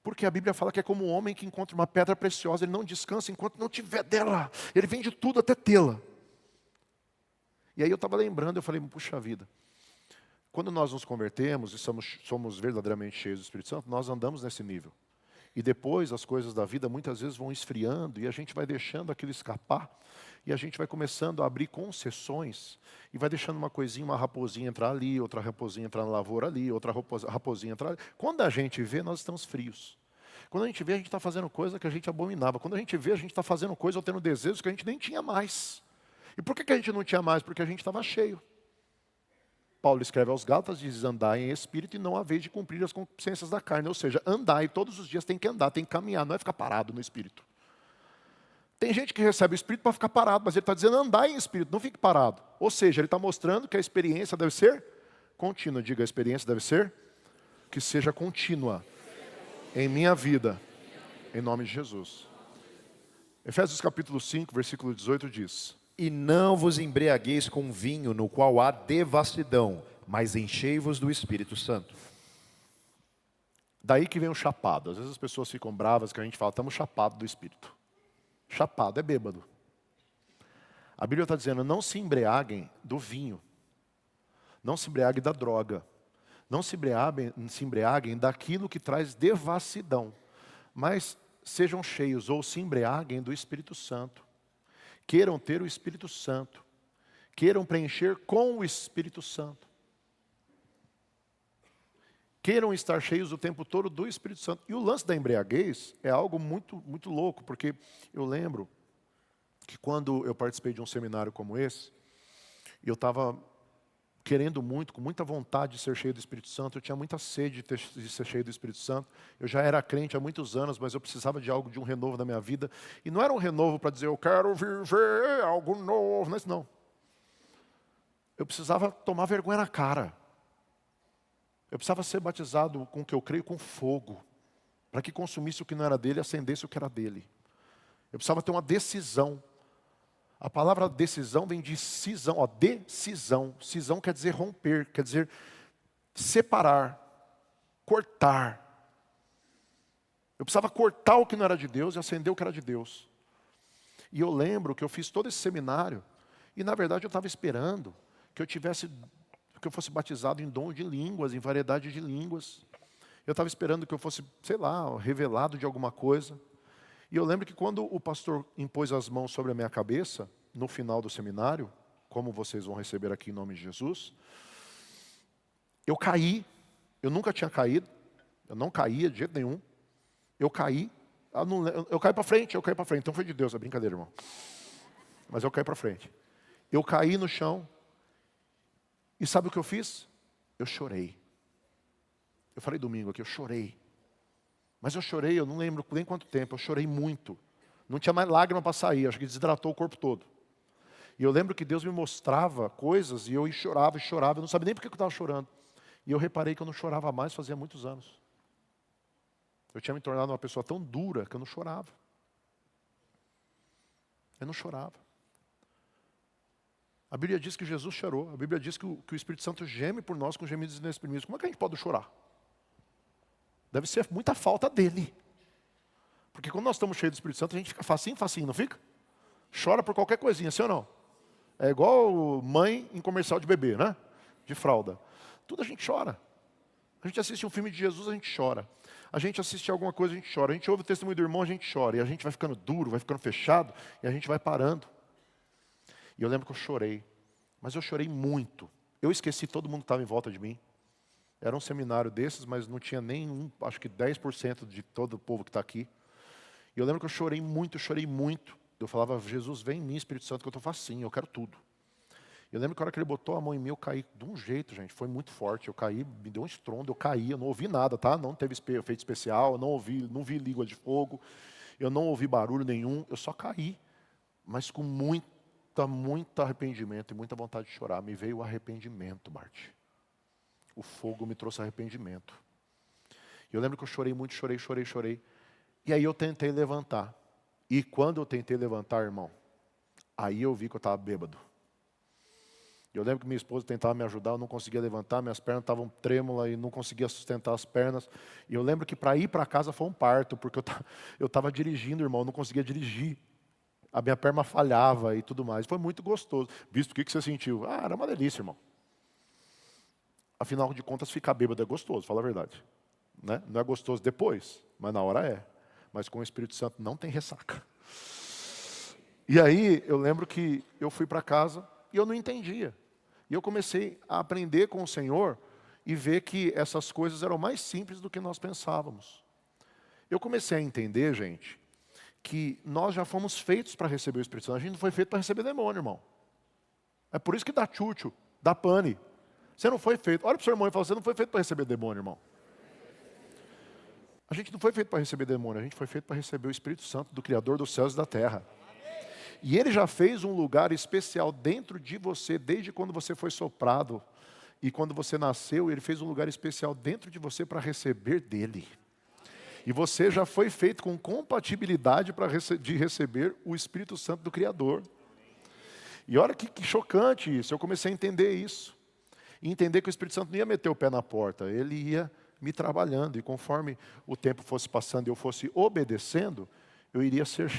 Porque a Bíblia fala que é como um homem que encontra uma pedra preciosa, ele não descansa enquanto não tiver dela. Ele vende tudo até tê-la. E aí eu estava lembrando, eu falei: puxa vida, quando nós nos convertemos e somos verdadeiramente cheios do Espírito Santo, nós andamos nesse nível. E depois as coisas da vida muitas vezes vão esfriando e a gente vai deixando aquilo escapar. E a gente vai começando a abrir concessões e vai deixando uma coisinha, uma raposinha entrar ali, outra raposinha entrar na lavoura ali, outra raposinha entrar ali. Quando a gente vê, nós estamos frios. Quando a gente vê, a gente está fazendo coisa que a gente abominava. Quando a gente vê, a gente está fazendo coisa ou tendo desejos que a gente nem tinha mais. E por que a gente não tinha mais? Porque a gente estava cheio. Paulo escreve aos Gálatas e diz: andar em espírito e não a vez de cumprir as concupiscências da carne. Ou seja, andar, e todos os dias tem que andar, tem que caminhar, não é ficar parado no espírito. Tem gente que recebe o espírito para ficar parado, mas ele está dizendo: andar em espírito, não fique parado. Ou seja, ele está mostrando que a experiência deve ser contínua. Diga: a experiência deve ser que seja contínua em minha vida, em nome de Jesus. Efésios capítulo 5, versículo 18 diz: E não vos embriagueis com vinho, no qual há devassidão, mas enchei-vos do Espírito Santo. Daí que vem o chapado. Às vezes as pessoas ficam bravas que a gente fala, estamos chapados do Espírito. Chapado é bêbado. A Bíblia está dizendo, não se embriaguem do vinho. Não se embriaguem da droga. Não se embriaguem daquilo que traz devassidão. Mas sejam cheios ou se embriaguem do Espírito Santo. Queiram ter o Espírito Santo. Queiram preencher com o Espírito Santo. Queiram estar cheios o tempo todo do Espírito Santo. E o lance da embriaguez é algo muito, muito louco, porque eu lembro que quando eu participei de um seminário como esse, eu estava querendo muito, com muita vontade de ser cheio do Espírito Santo, eu tinha muita sede de ser cheio do Espírito Santo. Eu já era crente há muitos anos, mas eu precisava de algo, de um renovo na minha vida. E não era um renovo para dizer, eu quero viver algo novo, não é isso não. Eu precisava tomar vergonha na cara. Eu precisava ser batizado com o que eu creio, com fogo, para que consumisse o que não era dele e acendesse o que era dele. Eu precisava ter uma decisão. A palavra decisão vem de cisão, ó, decisão. Cisão quer dizer romper, quer dizer separar, cortar. Eu precisava cortar o que não era de Deus e acender o que era de Deus. E eu lembro que eu fiz todo esse seminário e na verdade eu estava esperando que eu fosse batizado em dom de línguas, em variedade de línguas. Eu estava esperando que eu fosse, sei lá, revelado de alguma coisa. E eu lembro que quando o pastor impôs as mãos sobre a minha cabeça, no final do seminário, como vocês vão receber aqui em nome de Jesus, eu caí. Eu nunca tinha caído. Eu não caía de jeito nenhum. Eu caí. Eu caí para frente, Então foi de Deus, é brincadeira, irmão. Mas eu caí para frente. Eu caí no chão. E sabe o que eu fiz? Eu chorei. Eu falei domingo aqui, eu chorei. Mas eu chorei, eu não lembro nem quanto tempo, eu chorei muito. Não tinha mais lágrima para sair, acho que desidratou o corpo todo. E eu lembro que Deus me mostrava coisas e eu chorava, eu não sabia nem por que eu estava chorando. E eu reparei que eu não chorava mais fazia muitos anos. Eu tinha me tornado uma pessoa tão dura que eu não chorava. Eu não chorava. A Bíblia diz que Jesus chorou. A Bíblia diz que o Espírito Santo geme por nós com gemidos inexprimíveis. Como é que a gente pode chorar? Deve ser muita falta dele. Porque quando nós estamos cheios do Espírito Santo, a gente fica facinho, não fica? Chora por qualquer coisinha, sim ou não? É igual mãe em comercial de bebê, né? De fralda. Tudo a gente chora. A gente assiste um filme de Jesus, a gente chora. A gente assiste alguma coisa, a gente chora. A gente ouve o testemunho do irmão, a gente chora. E a gente vai ficando duro, vai ficando fechado, e a gente vai parando. E eu lembro que eu chorei, mas eu chorei muito. Eu esqueci todo mundo que estava em volta de mim. Era um seminário desses, mas não tinha nem acho que 10% de todo o povo que está aqui. E eu lembro que eu chorei muito. Eu falava, Jesus, vem em mim, Espírito Santo, que eu estou facinho, eu quero tudo. Eu lembro que a hora que ele botou a mão em mim, eu caí de um jeito, gente, foi muito forte. Eu caí, me deu um estrondo, eu caí, eu não ouvi nada, tá? Não teve efeito especial, eu não vi língua de fogo, eu não ouvi barulho nenhum, eu só caí. Mas com muito arrependimento e muita vontade de chorar. Me veio o arrependimento, Marte. O fogo me trouxe arrependimento. Eu lembro que eu chorei muito, chorei. E aí eu tentei levantar. E quando eu tentei levantar, irmão, aí eu vi que eu estava bêbado. Eu lembro que minha esposa tentava me ajudar, eu não conseguia levantar, minhas pernas estavam trêmulas e não conseguia sustentar as pernas. E eu lembro que para ir para casa foi um parto, porque eu estava dirigindo, irmão, eu não conseguia dirigir. A minha perna falhava e tudo mais. Foi muito gostoso. Visto, o que você sentiu? Ah, era uma delícia, irmão. Afinal de contas, ficar bêbado é gostoso, fala a verdade. Né? Não é gostoso depois, mas na hora é. Mas com o Espírito Santo não tem ressaca. E aí, eu lembro que eu fui para casa e eu não entendia. E eu comecei a aprender com o Senhor e ver que essas coisas eram mais simples do que nós pensávamos. Eu comecei a entender, gente, que nós já fomos feitos para receber o Espírito Santo. A gente não foi feito para receber demônio, irmão. É por isso que dá tchutchu, dá pane. Você não foi feito. Olha para o seu irmão e fala, você não foi feito para receber demônio, irmão. A gente não foi feito para receber demônio, a gente foi feito para receber o Espírito Santo do Criador dos céus e da terra. E Ele já fez um lugar especial dentro de você, desde quando você foi soprado. E quando você nasceu, Ele fez um lugar especial dentro de você para receber dEle. E você já foi feito com compatibilidade de receber o Espírito Santo do Criador. E olha que chocante isso, eu comecei a entender isso. E entender que o Espírito Santo não ia meter o pé na porta, ele ia me trabalhando. E conforme o tempo fosse passando e eu fosse obedecendo, eu iria ser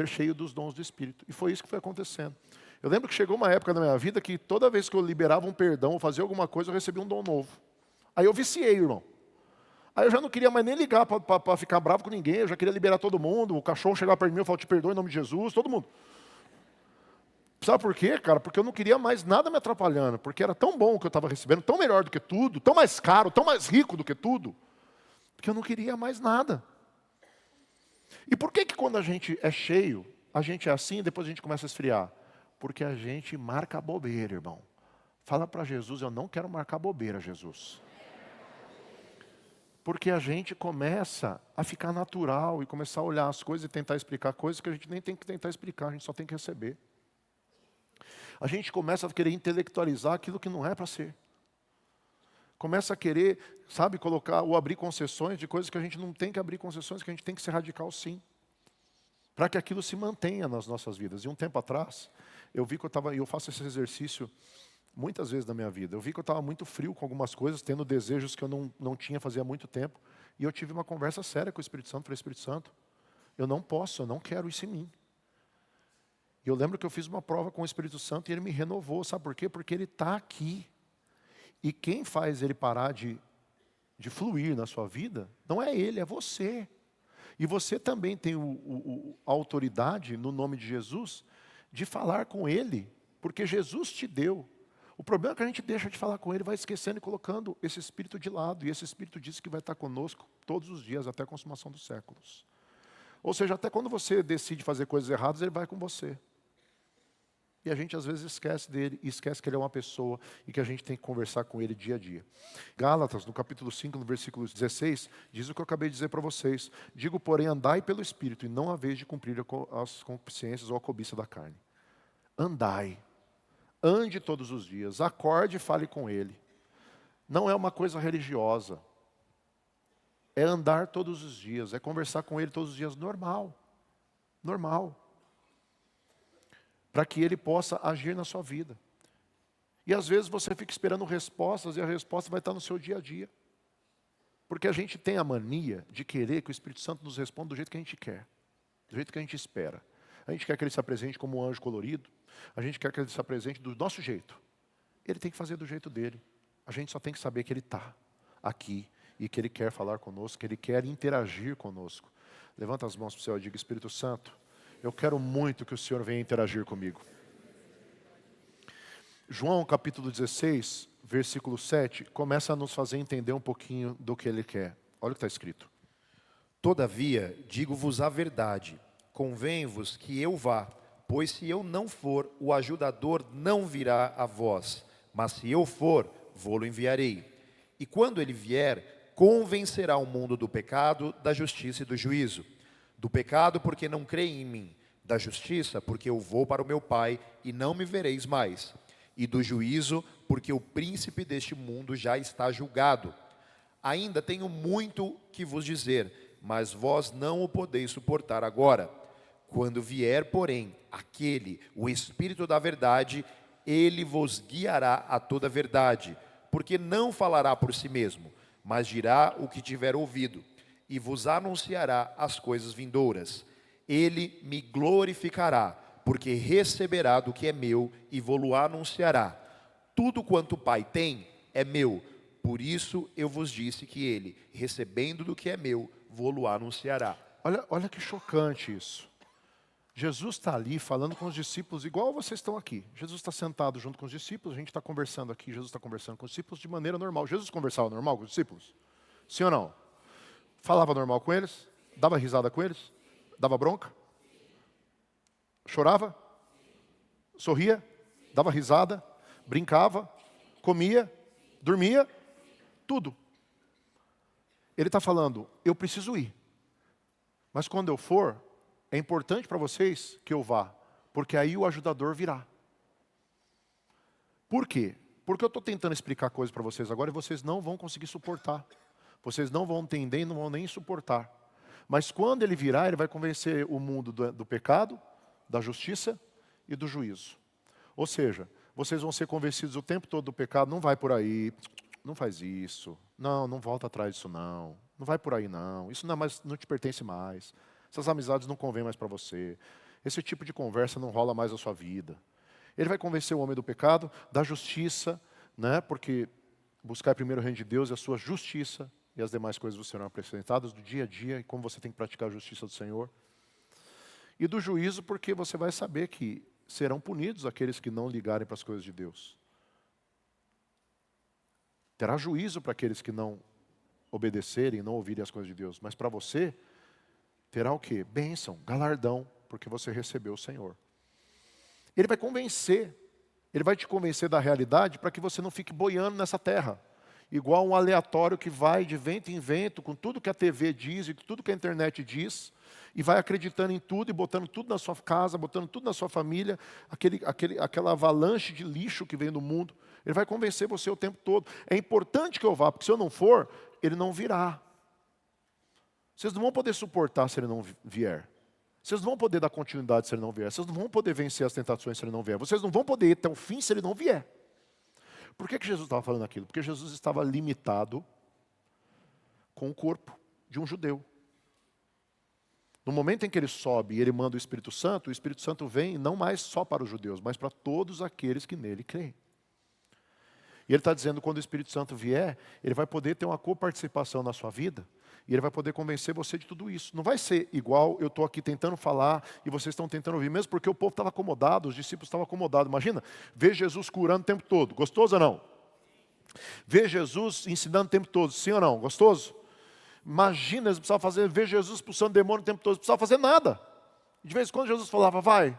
cheio dos dons do Espírito. E foi isso que foi acontecendo. Eu lembro que chegou uma época na minha vida que toda vez que eu liberava um perdão ou fazia alguma coisa, eu recebia um dom novo. Aí eu viciei, irmão. Aí eu já não queria mais nem ligar para ficar bravo com ninguém, eu já queria liberar todo mundo. O cachorro chegava perto de mim e falava, te perdoe em nome de Jesus, todo mundo. Sabe por quê, cara? Porque eu não queria mais nada me atrapalhando, porque era tão bom o que eu estava recebendo, tão melhor do que tudo, tão mais caro, tão mais rico do que tudo, que eu não queria mais nada. E por que quando a gente é cheio, a gente é assim e depois a gente começa a esfriar? Porque a gente marca a bobeira, irmão. Fala para Jesus, eu não quero marcar bobeira, Jesus. Porque a gente começa a ficar natural e começar a olhar as coisas e tentar explicar coisas que a gente nem tem que tentar explicar, a gente só tem que receber. A gente começa a querer intelectualizar aquilo que não é para ser. Começa a querer, sabe, colocar ou abrir concessões de coisas que a gente não tem que abrir concessões, que a gente tem que ser radical sim. Para que aquilo se mantenha nas nossas vidas. E um tempo atrás, eu vi que eu faço esse exercício muitas vezes na minha vida. Eu vi que eu estava muito frio com algumas coisas, tendo desejos que eu não tinha fazia muito tempo. E eu tive uma conversa séria com o Espírito Santo. Falei, Espírito Santo, eu não posso, eu não quero isso em mim. E eu lembro que eu fiz uma prova com o Espírito Santo e ele me renovou. Sabe por quê? Porque ele está aqui. E quem faz ele parar de fluir na sua vida, não é ele, é você. E você também tem a autoridade, no nome de Jesus, de falar com ele, porque Jesus te deu. O problema é que a gente deixa de falar com ele, vai esquecendo e colocando esse Espírito de lado. E esse Espírito disse que vai estar conosco todos os dias, até a consumação dos séculos. Ou seja, até quando você decide fazer coisas erradas, ele vai com você. E a gente às vezes esquece dele, e esquece que ele é uma pessoa e que a gente tem que conversar com ele dia a dia. Gálatas, no capítulo 5, no versículo 16, diz o que eu acabei de dizer para vocês. Digo, porém, andai pelo Espírito, e não a vez de cumprir as concupiscências ou a cobiça da carne. Andai. Ande todos os dias, acorde e fale com ele. Não é uma coisa religiosa. É andar todos os dias, é conversar com ele todos os dias, normal. Normal. Para que ele possa agir na sua vida. E às vezes você fica esperando respostas e a resposta vai estar no seu dia a dia. Porque a gente tem a mania de querer que o Espírito Santo nos responda do jeito que a gente quer, do jeito que a gente espera. A gente quer que ele se apresente como um anjo colorido, a gente quer que ele se apresente do nosso jeito. Ele tem que fazer do jeito dele. A gente só tem que saber que ele está aqui e que ele quer falar conosco, que ele quer interagir conosco. Levanta as mãos para o céu e diga, Espírito Santo, eu quero muito que o Senhor venha interagir comigo. João capítulo 16, versículo 7, começa a nos fazer entender um pouquinho do que ele quer. Olha o que está escrito. Todavia, digo-vos a verdade, convém-vos que eu vá, pois se eu não for, o ajudador não virá a vós, mas se eu for, vou-lo enviarei. E quando ele vier, convencerá o mundo do pecado, da justiça e do juízo. Do pecado, porque não creem em mim. Da justiça, porque eu vou para o meu Pai e não me vereis mais. E do juízo, porque o príncipe deste mundo já está julgado. Ainda tenho muito que vos dizer, mas vós não o podeis suportar agora. Quando vier, porém, aquele, o Espírito da verdade, ele vos guiará a toda a verdade, porque não falará por si mesmo, mas dirá o que tiver ouvido, e vos anunciará as coisas vindouras. Ele me glorificará, porque receberá do que é meu e vô-lo anunciará. Tudo quanto o Pai tem é meu, por isso eu vos disse que ele, recebendo do que é meu, vô-lo anunciará. Olha que chocante isso. Jesus está ali falando com os discípulos igual vocês estão aqui. Jesus está sentado junto com os discípulos, a gente está conversando aqui, Jesus está conversando com os discípulos de maneira normal. Jesus conversava normal com os discípulos? Sim ou não? Falava normal com eles? Dava risada com eles? Dava bronca? Chorava? Sorria? Dava risada? Brincava? Comia? Dormia? Tudo. Ele está falando, eu preciso ir. Mas quando eu for, é importante para vocês que eu vá, porque aí o ajudador virá. Por quê? Porque eu estou tentando explicar coisas para vocês agora e vocês não vão conseguir suportar. Vocês não vão entender e não vão nem suportar. Mas quando ele virá, ele vai convencer o mundo do pecado, da justiça e do juízo. Ou seja, vocês vão ser convencidos o tempo todo do pecado, não vai por aí, não faz isso, Não, não volta atrás disso não. Não vai por aí não. Isso não te pertence mais. Essas amizades não convêm mais para você. Esse tipo de conversa não rola mais na sua vida. Ele vai convencer o homem do pecado, da justiça, né? Porque buscar primeiro o reino de Deus e a sua justiça, e as demais coisas serão acrescentadas do dia a dia, e como você tem que praticar a justiça do Senhor. E do juízo, porque você vai saber que serão punidos aqueles que não ligarem para as coisas de Deus. Terá juízo para aqueles que não obedecerem, não ouvirem as coisas de Deus. Mas para você, terá o quê? Bênção, galardão, porque você recebeu o Senhor. Ele vai convencer, ele vai te convencer da realidade para que você não fique boiando nessa terra. Igual um aleatório que vai de vento em vento, com tudo que a TV diz e tudo que a internet diz, e vai acreditando em tudo e botando tudo na sua casa, botando tudo na sua família, aquela avalanche de lixo que vem do mundo. Ele vai convencer você o tempo todo. É importante que eu vá, porque se eu não for, ele não virá. Vocês não vão poder suportar se ele não vier. Vocês não vão poder dar continuidade se ele não vier. Vocês não vão poder vencer as tentações se ele não vier. Vocês não vão poder ir até o fim se ele não vier. Por que Jesus estava falando aquilo? Porque Jesus estava limitado com o corpo de um judeu. No momento em que ele sobe e ele manda o Espírito Santo vem não mais só para os judeus, mas para todos aqueles que nele creem. E ele está dizendo que quando o Espírito Santo vier, ele vai poder ter uma coparticipação na sua vida, e ele vai poder convencer você de tudo isso. Não vai ser igual eu estou aqui tentando falar e vocês estão tentando ouvir, mesmo porque o povo estava acomodado, os discípulos estavam acomodados. Imagina, ver Jesus curando o tempo todo. Gostoso ou não? Ver Jesus ensinando o tempo todo. Sim ou não? Gostoso? Imagina, eles precisavam ver Jesus expulsando demônio o tempo todo. Eles precisavam fazer nada. De vez em quando Jesus falava, vai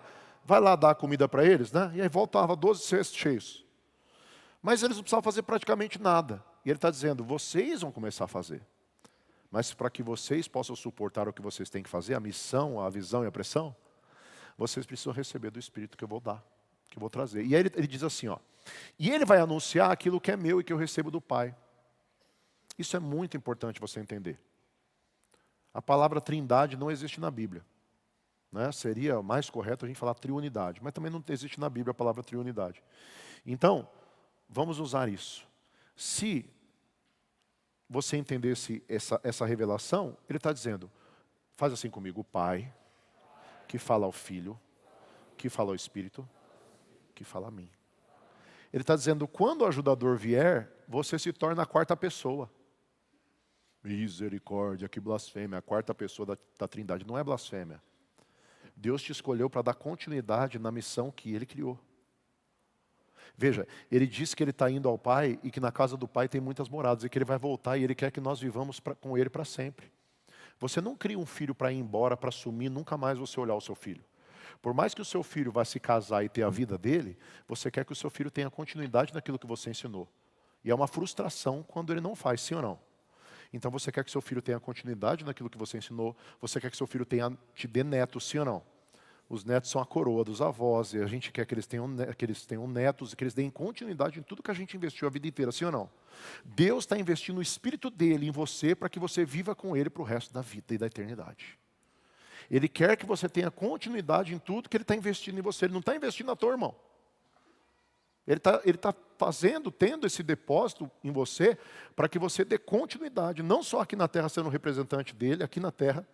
lá dar comida para eles, né? E aí voltava 12 cestos cheios. Mas eles não precisavam fazer praticamente nada. E ele está dizendo, vocês vão começar a fazer. Mas para que vocês possam suportar o que vocês têm que fazer, a missão, a visão e a pressão, vocês precisam receber do Espírito que eu vou dar, que eu vou trazer. E aí ele diz assim, ó, e ele vai anunciar aquilo que é meu e que eu recebo do Pai. Isso é muito importante você entender. A palavra trindade não existe na Bíblia. Né? Seria mais correto a gente falar triunidade, mas também não existe na Bíblia a palavra triunidade. Então, vamos usar isso. Se você entendesse essa revelação, ele está dizendo, faz assim comigo, o Pai, que fala ao Filho, que fala ao Espírito, que fala a mim. Ele está dizendo, quando o ajudador vier, você se torna a quarta pessoa. Misericórdia, que blasfêmia. A quarta pessoa da Trindade não é blasfêmia. Deus te escolheu para dar continuidade na missão que Ele criou. Veja, Ele disse que Ele está indo ao Pai e que na casa do Pai tem muitas moradas e que Ele vai voltar e Ele quer que nós vivamos com Ele para sempre. Você não cria um filho para ir embora, para sumir, nunca mais você olhar o seu filho. Por mais que o seu filho vá se casar e ter a vida dele, você quer que o seu filho tenha continuidade naquilo que você ensinou. E é uma frustração quando ele não faz, sim ou não? Então você quer que seu filho tenha continuidade naquilo que você ensinou, você quer que seu filho te dê netos, sim ou não? Os netos são a coroa dos avós, e a gente quer que eles tenham netos, e que eles deem continuidade em tudo que a gente investiu a vida inteira, sim ou não? Deus está investindo o Espírito dele em você para que você viva com ele para o resto da vida e da eternidade. Ele quer que você tenha continuidade em tudo que ele está investindo em você. Ele não está investindo na tua, irmão. Ele está tendo esse depósito em você para que você dê continuidade, não só aqui na terra sendo um representante dele, aqui na terra,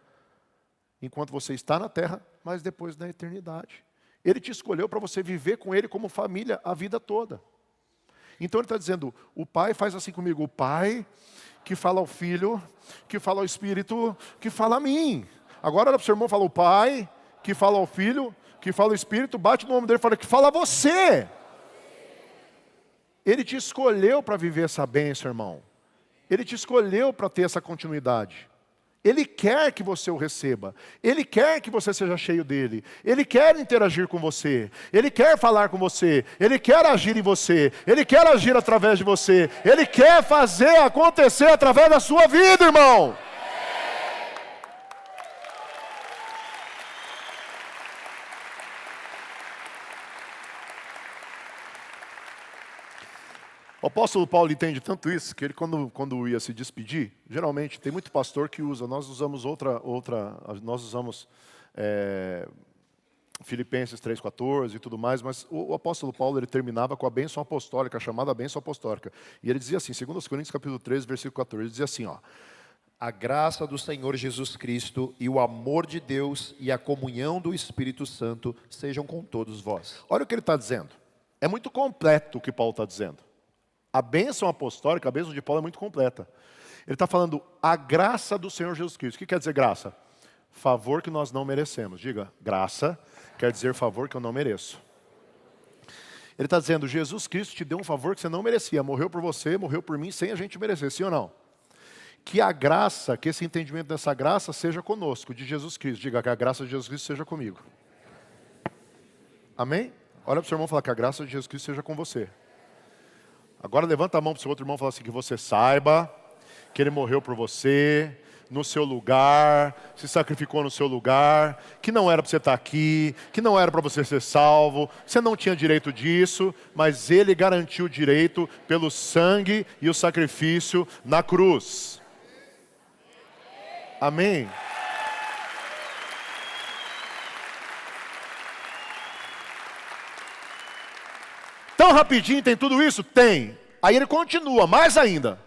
enquanto você está na terra, mas depois na eternidade. Ele te escolheu para você viver com ele como família a vida toda. Então ele está dizendo, o Pai faz assim comigo, o Pai que fala ao Filho, que fala ao Espírito, que fala a mim. Agora olha para o seu irmão e fala, o Pai que fala ao Filho, que fala ao Espírito, bate no ombro dele e fala, que fala a você. Ele te escolheu para viver essa bênção, irmão. Ele te escolheu para ter essa continuidade. Ele quer que você o receba. Ele quer que você seja cheio dele. Ele quer interagir com você. Ele quer falar com você. Ele quer agir em você. Ele quer agir através de você. Ele quer fazer acontecer através da sua vida, irmão. O apóstolo Paulo entende tanto isso, que ele quando ia se despedir, geralmente tem muito pastor que usa, nós usamos Filipenses 3,14 e tudo mais, mas o apóstolo Paulo ele terminava com a bênção apostólica, a chamada bênção apostólica. E ele dizia assim, 2 Coríntios capítulo 13, versículo 14, ele dizia assim, ó, A graça do Senhor Jesus Cristo e o amor de Deus e a comunhão do Espírito Santo sejam com todos vós. olha o que ele está dizendo. É muito completo o que Paulo está dizendo. A bênção apostólica, a bênção de Paulo é muito completa. Ele está falando a graça do Senhor Jesus Cristo. O que quer dizer graça? Favor que nós não merecemos. Diga, graça quer dizer favor que eu não mereço. Ele está dizendo, Jesus Cristo te deu um favor que você não merecia. Morreu por você, morreu por mim, sem a gente merecer, sim ou não? Que a graça, que esse entendimento dessa graça seja conosco, de Jesus Cristo. Diga, que a graça de Jesus Cristo seja comigo. Amém? Olha para o seu irmão e fala que a graça de Jesus Cristo seja com você. Agora levanta a mão para o seu outro irmão e fala assim, que você saiba que ele morreu por você, no seu lugar, se sacrificou no seu lugar, que não era para você estar aqui, que não era para você ser salvo, você não tinha direito disso, mas ele garantiu o direito pelo sangue e o sacrifício na cruz. Amém? Tão rapidinho tem tudo isso? Tem. Aí ele continua, mais ainda.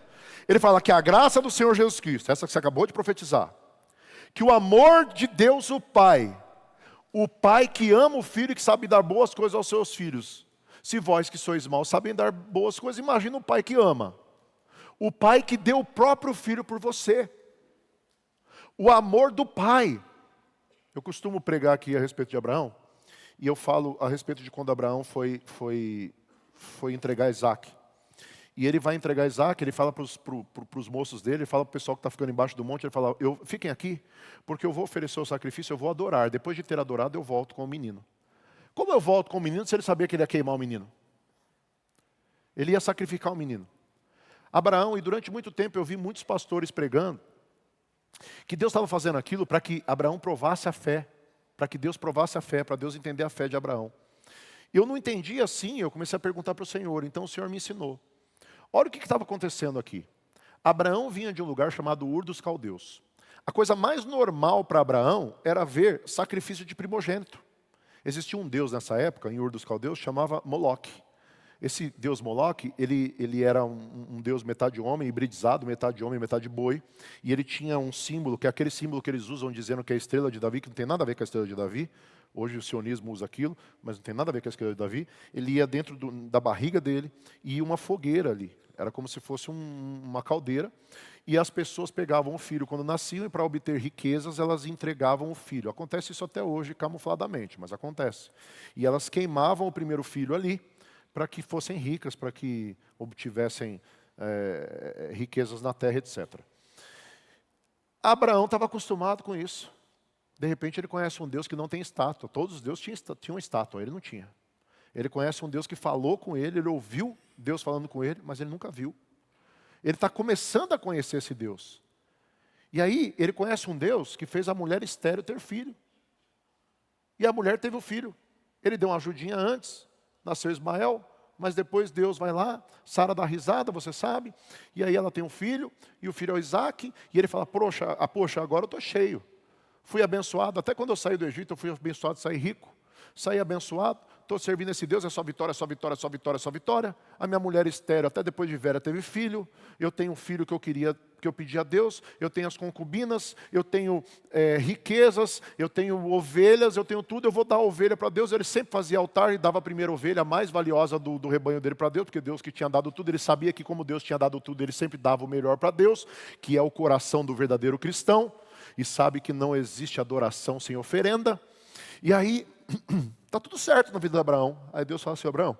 Ele fala que a graça do Senhor Jesus Cristo, essa que você acabou de profetizar, que o amor de Deus o Pai que ama o Filho e que sabe dar boas coisas aos seus filhos. Se vós que sois maus sabem dar boas coisas, imagina o Pai que ama. O Pai que deu o próprio Filho por você. O amor do Pai. Eu costumo pregar aqui a respeito de Abraão, e eu falo a respeito de quando Abraão foi entregar Isaac. E ele vai entregar Isaac, ele fala para os moços dele, ele fala para o pessoal que está ficando embaixo do monte, ele fala, fiquem aqui, porque eu vou oferecer o sacrifício, eu vou adorar. Depois de ter adorado, eu volto com o menino. Como eu volto com o menino se ele sabia que ele ia queimar o menino? Ele ia sacrificar o menino. Abraão, e durante muito tempo eu vi muitos pastores pregando, que Deus estava fazendo aquilo para que Abraão provasse a fé, para que Deus provasse a fé, para Deus entender a fé de Abraão. Eu não entendi assim, eu comecei a perguntar para o Senhor, então o Senhor me ensinou. Olha o que estava acontecendo aqui. Abraão vinha de um lugar chamado Ur dos Caldeus. A coisa mais normal para Abraão era ver sacrifício de primogênito. Existia um deus nessa época, em Ur dos Caldeus, chamava Moloque. Esse deus Moloque, ele era um deus metade homem, hibridizado, metade homem, metade boi. E ele tinha um símbolo, que é aquele símbolo que eles usam dizendo que é a estrela de Davi, que não tem nada a ver com a estrela de Davi. Hoje o sionismo usa aquilo, mas não tem nada a ver com a estrela de Davi. Ele ia dentro da barriga dele e ia uma fogueira ali. Era como se fosse uma caldeira. E as pessoas pegavam o filho quando nasciam e para obter riquezas elas entregavam o filho. Acontece isso até hoje camufladamente, mas acontece. E elas queimavam o primeiro filho ali para que fossem ricas, para que obtivessem riquezas na terra, etc. Abraão estava acostumado com isso. De repente ele conhece um Deus que não tem estátua. Todos os deuses tinham estátua, ele não tinha. Ele conhece um Deus que falou com ele ouviu Deus falando com ele, mas ele nunca viu. Ele está começando a conhecer esse Deus. E aí ele conhece um Deus que fez a mulher estéril ter filho. E a mulher teve o filho. Ele deu uma ajudinha antes, nasceu Ismael, mas depois Deus vai lá, Sara dá risada, você sabe, e aí ela tem um filho, e o filho é o Isaac, e ele fala, poxa, agora eu estou cheio. Fui abençoado, até quando eu saí do Egito, eu fui abençoado, saí rico, saí abençoado, estou servindo esse Deus, é só vitória, só vitória, só vitória, só vitória. A minha mulher estéril, até depois de velha, teve filho, eu tenho um filho que eu pedi a Deus, eu tenho as concubinas, eu tenho riquezas, eu tenho ovelhas, eu tenho tudo, eu vou dar a ovelha para Deus. Ele sempre fazia altar e dava a primeira ovelha, a mais valiosa do rebanho dele para Deus, porque Deus que tinha dado tudo, ele sabia que como Deus tinha dado tudo, ele sempre dava o melhor para Deus, que é o coração do verdadeiro cristão, e sabe que não existe adoração sem oferenda. E aí, está tudo certo na vida de Abraão. Aí Deus fala assim, Abraão,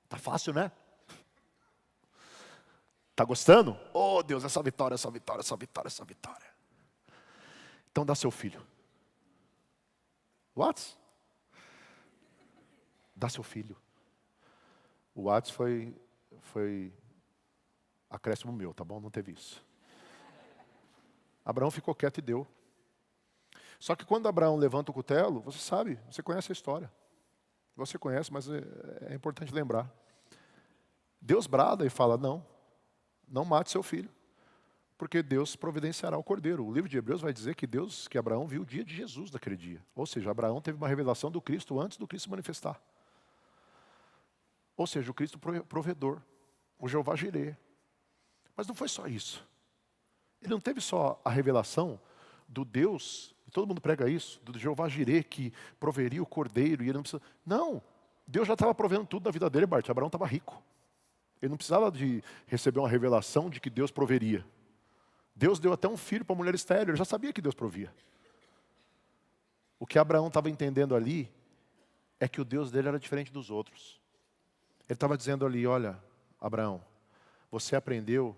está fácil, né? Está gostando? Oh Deus, essa vitória, essa vitória, essa vitória, essa vitória. Então dá seu filho. What? Dá seu filho. O Whats foi acréscimo meu, tá bom? Não teve isso. Abraão ficou quieto e deu. Só que quando Abraão levanta o cutelo, você sabe, você conhece a história. Você conhece, mas é importante lembrar. Deus brada e fala, não mate seu filho. Porque Deus providenciará o cordeiro. O livro de Hebreus vai dizer que Abraão viu o dia de Jesus naquele dia. Ou seja, Abraão teve uma revelação do Cristo antes do Cristo se manifestar. Ou seja, o Cristo provedor, o Jeová Jireh. Mas não foi só isso. Ele não teve só a revelação do Deus, e todo mundo prega isso, do Jeová Jireh que proveria o cordeiro e ele não precisa. Não, Deus já estava provendo tudo na vida dele, Bart. Abraão estava rico. Ele não precisava de receber uma revelação de que Deus proveria. Deus deu até um filho para a mulher estéril, ele já sabia que Deus provia. O que Abraão estava entendendo ali é que o Deus dele era diferente dos outros. Ele estava dizendo ali, olha, Abraão, você aprendeu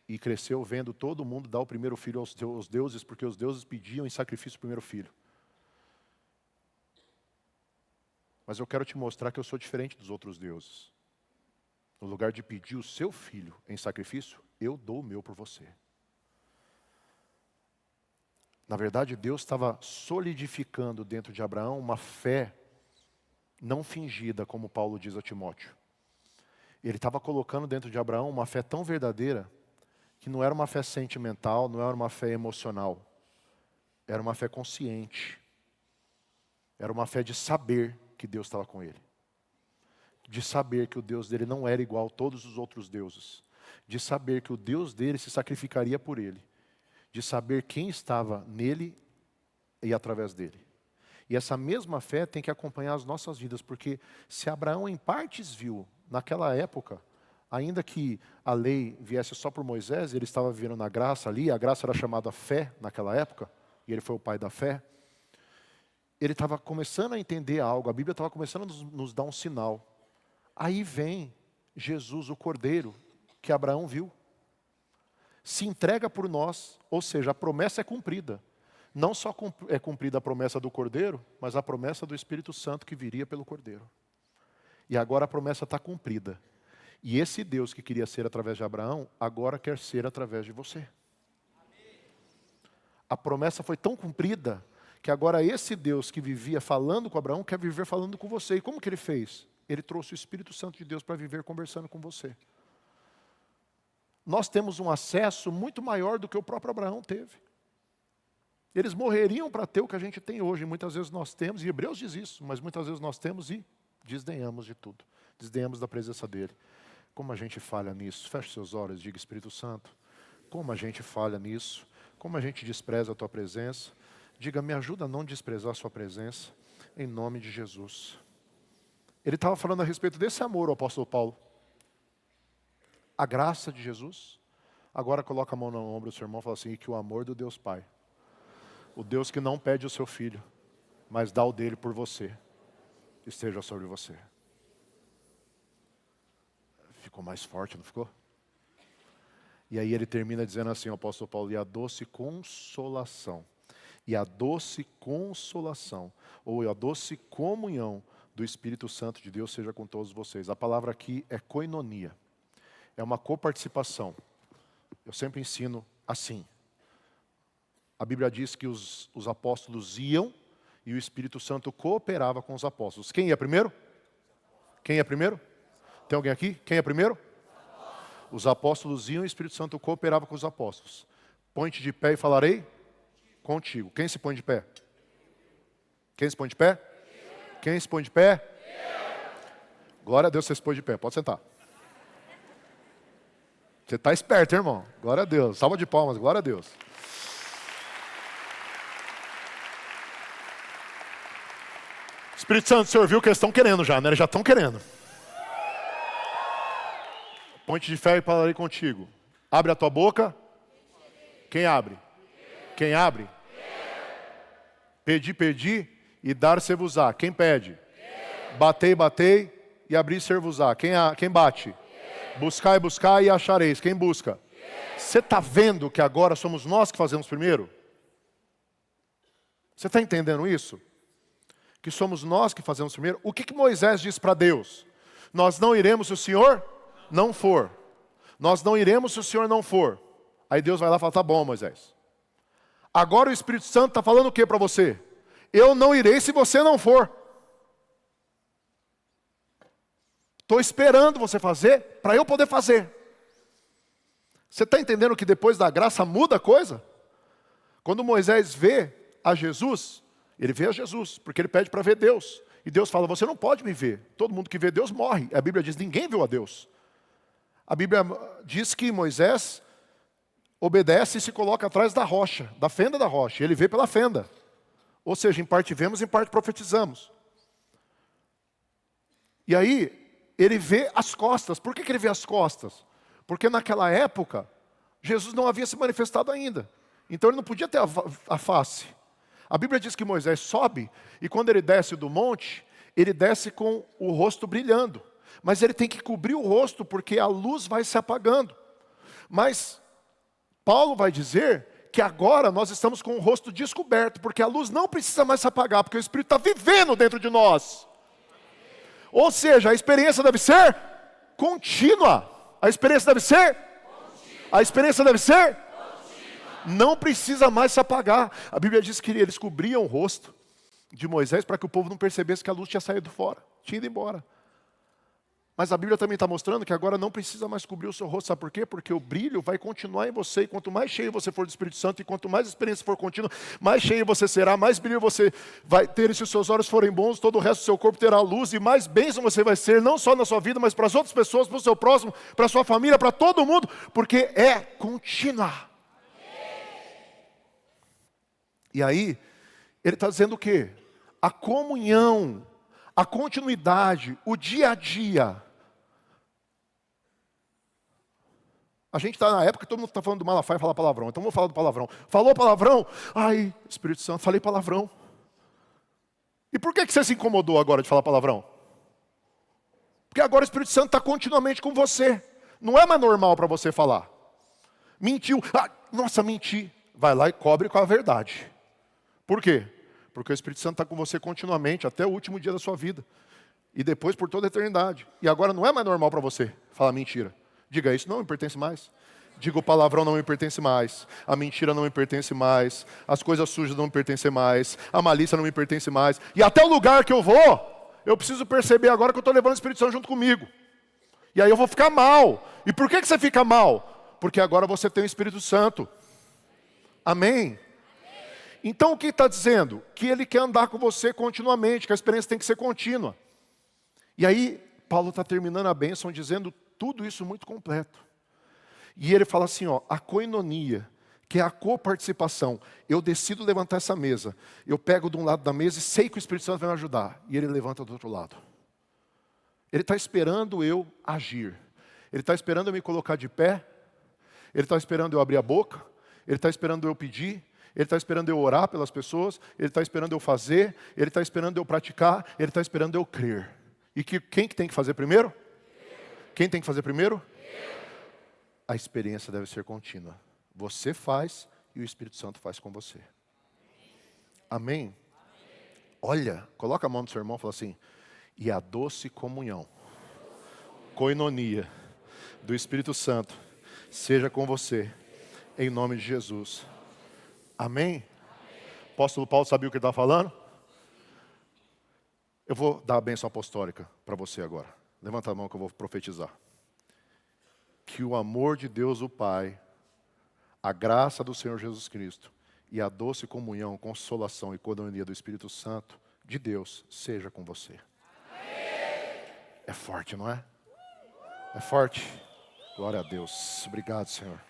e cresceu vendo todo mundo dar o primeiro filho aos deuses, porque os deuses pediam em sacrifício o primeiro filho. Mas eu quero te mostrar que eu sou diferente dos outros deuses. No lugar de pedir o seu filho em sacrifício, eu dou o meu por você. Na verdade, Deus estava solidificando dentro de Abraão uma fé não fingida, como Paulo diz a Timóteo. Ele estava colocando dentro de Abraão uma fé tão verdadeira que não era uma fé sentimental, não era uma fé emocional. Era uma fé consciente. Era uma fé de saber que Deus estava com ele. De saber que o Deus dele não era igual a todos os outros deuses. De saber que o Deus dele se sacrificaria por ele. De saber quem estava nele e através dele. E essa mesma fé tem que acompanhar as nossas vidas, porque se Abraão em partes viu, naquela época, ainda que a lei viesse só por Moisés, ele estava vivendo na graça ali, a graça era chamada fé naquela época, e ele foi o pai da fé, ele estava começando a entender algo, a Bíblia estava começando a nos dar um sinal. Aí vem Jesus, o Cordeiro, que Abraão viu. Se entrega por nós, ou seja, a promessa é cumprida. Não só é cumprida a promessa do Cordeiro, mas a promessa do Espírito Santo que viria pelo Cordeiro. E agora a promessa está cumprida. E esse Deus que queria ser através de Abraão, agora quer ser através de você. A promessa foi tão cumprida, que agora esse Deus que vivia falando com Abraão, quer viver falando com você. E como que ele fez? Ele trouxe o Espírito Santo de Deus para viver conversando com você. Nós temos um acesso muito maior do que o próprio Abraão teve. Eles morreriam para ter o que a gente tem hoje. Muitas vezes nós temos, e Hebreus diz isso, mas muitas vezes nós temos e desdenhamos de tudo. Desdenhamos da presença dele. Como a gente falha nisso? Feche seus olhos, diga Espírito Santo. Como a gente falha nisso? Como a gente despreza a tua presença? Diga, me ajuda a não desprezar a sua presença, em nome de Jesus. Ele estava falando a respeito desse amor, o apóstolo Paulo. A graça de Jesus. Agora coloca a mão no ombro do seu irmão e fala assim, e que o amor do Deus Pai, o Deus que não pede o seu filho, mas dá o dele por você, esteja sobre você. Ficou mais forte, não ficou? E aí ele termina dizendo assim, o apóstolo Paulo, e a doce consolação, ou a doce comunhão do Espírito Santo de Deus seja com todos vocês. A palavra aqui é koinonia, é uma coparticipação. Eu sempre ensino assim. A Bíblia diz que os apóstolos iam e o Espírito Santo cooperava com os apóstolos. Quem ia primeiro? Quem ia primeiro? Tem alguém aqui? Quem é primeiro? Os apóstolos iam e o Espírito Santo cooperava com os apóstolos. Põe-te de pé e falarei contigo. Quem se põe de pé? Quem se põe de pé? Quem se põe de pé? Glória a Deus, você se põe de pé. Pode sentar. Você está esperto, hein, irmão? Glória a Deus. Salva de palmas, glória a Deus. Espírito Santo, o senhor viu que eles estão querendo já, né? Eles já estão querendo. Ponte de fé e falarei contigo. Abre a tua boca. Quem abre? Quem abre? Pedi, pedi e dar-se-vos-á. Quem pede? Batei, batei e abrir-se-vos-á. Quem bate? Buscai, buscai e achareis. Quem busca? Você está vendo que agora somos nós que fazemos primeiro? Você está entendendo isso? Que somos nós que fazemos primeiro? O que Moisés disse para Deus? Nós não iremos se o Senhor não for. Nós não iremos se o Senhor não for. Aí Deus vai lá e fala, tá bom, Moisés. Agora o Espírito Santo está falando o que para você? Eu não irei se você não for. Estou esperando você fazer para eu poder fazer. Você está entendendo que depois da graça muda a coisa? Quando Moisés vê a Jesus, ele vê a Jesus, porque ele pede para ver Deus. E Deus fala, você não pode me ver. Todo mundo que vê Deus morre. A Bíblia diz, ninguém viu a Deus. A Bíblia diz que Moisés obedece e se coloca atrás da rocha, da fenda da rocha. Ele vê pela fenda. Ou seja, em parte vemos, em parte profetizamos. E aí, ele vê as costas. Por que ele vê as costas? Porque naquela época, Jesus não havia se manifestado ainda. Então ele não podia ter a face. A Bíblia diz que Moisés sobe, e quando ele desce do monte, ele desce com o rosto brilhando. Mas ele tem que cobrir o rosto, porque a luz vai se apagando. Mas Paulo vai dizer que agora nós estamos com o rosto descoberto, porque a luz não precisa mais se apagar, porque o Espírito está vivendo dentro de nós. Ou seja, a experiência deve ser contínua. A experiência deve ser contínua. A experiência deve ser contínua. Não precisa mais se apagar. A Bíblia diz que eles cobriam o rosto de Moisés para que o povo não percebesse que a luz tinha saído fora, tinha ido embora. Mas a Bíblia também está mostrando que agora não precisa mais cobrir o seu rosto. Sabe por quê? Porque o brilho vai continuar em você. E quanto mais cheio você for do Espírito Santo, e quanto mais a experiência for contínua, mais cheio você será, mais brilho você vai ter. E se os seus olhos forem bons, todo o resto do seu corpo terá luz. E mais bênção você vai ser, não só na sua vida, mas para as outras pessoas, para o seu próximo, para a sua família, para todo mundo. Porque é contínua. E aí, ele está dizendo o quê? A comunhão, a continuidade, o dia a dia. A gente está na época que todo mundo está falando do Malafaia falar palavrão. Então vamos falar do palavrão. Falou palavrão? Ai, Espírito Santo, falei palavrão. E por que você se incomodou agora de falar palavrão? Porque agora o Espírito Santo está continuamente com você. Não é mais normal para você falar. Mentiu. Ah, nossa, menti. Vai lá e cobre com a verdade. Por quê? Porque o Espírito Santo está com você continuamente até o último dia da sua vida. E depois por toda a eternidade. E agora não é mais normal para você falar mentira. Diga, isso não me pertence mais. Diga, o palavrão não me pertence mais. A mentira não me pertence mais. As coisas sujas não me pertencem mais. A malícia não me pertence mais. E até o lugar que eu vou, eu preciso perceber agora que eu estou levando o Espírito Santo junto comigo. E aí eu vou ficar mal. E por que você fica mal? Porque agora você tem o Espírito Santo. Amém? Então o que está dizendo? Que ele quer andar com você continuamente, que a experiência tem que ser contínua. E aí, Paulo está terminando a bênção dizendo tudo isso muito completo. E ele fala assim, ó, a koinonia, que é a coparticipação. Eu decido levantar essa mesa. Eu pego de um lado da mesa e sei que o Espírito Santo vai me ajudar. E ele levanta do outro lado. Ele está esperando eu agir. Ele está esperando eu me colocar de pé. Ele está esperando eu abrir a boca. Ele está esperando eu pedir. Ele está esperando eu orar pelas pessoas. Ele está esperando eu fazer. Ele está esperando eu praticar. Ele está esperando eu crer. E quem que tem que fazer primeiro? Quem tem que fazer primeiro? A experiência deve ser contínua. Você faz e o Espírito Santo faz com você. Amém? Olha, coloca a mão no seu irmão e fala assim, e a doce comunhão, koinonia do Espírito Santo, seja com você, em nome de Jesus. Amém? O apóstolo Paulo sabia o que ele estava falando? Eu vou dar a bênção apostólica para você agora. Levanta a mão que eu vou profetizar. Que o amor de Deus o Pai, a graça do Senhor Jesus Cristo e a doce comunhão, consolação e coinonia do Espírito Santo de Deus seja com você. É forte, não é? É forte? Glória a Deus. Obrigado, Senhor.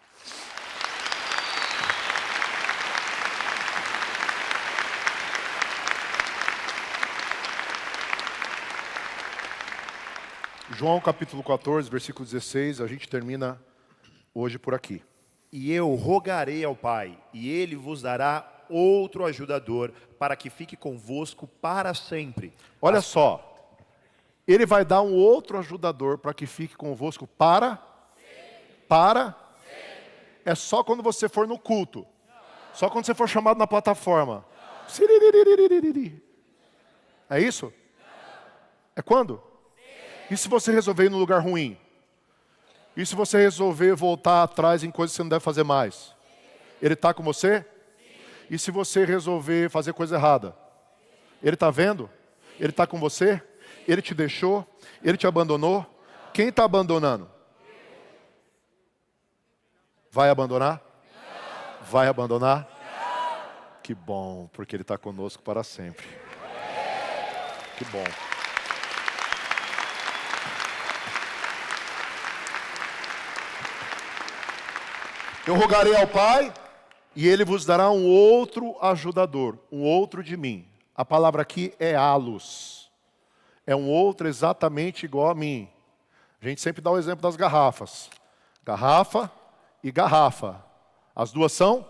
João capítulo 14, versículo 16, a gente termina hoje por aqui. E eu rogarei ao Pai, e Ele vos dará outro ajudador, para que fique convosco para sempre. Olha só, Ele vai dar um outro ajudador para que fique convosco para? É só quando você for no culto. Só quando você for chamado na plataforma. É isso? É quando? E se você resolver ir no lugar ruim? E se você resolver voltar atrás em coisas que você não deve fazer mais? Ele está com você? E se você resolver fazer coisa errada? Ele está vendo? Ele está com você? Ele te deixou? Ele te abandonou? Quem está abandonando? Vai abandonar? Não. Vai abandonar? Não. Que bom, porque Ele está conosco para sempre. Que bom. Eu rogarei ao Pai, e Ele vos dará um outro ajudador, um outro de mim. A palavra aqui é halos. É um outro exatamente igual a mim. A gente sempre dá o exemplo das garrafas. Garrafa e garrafa. As duas são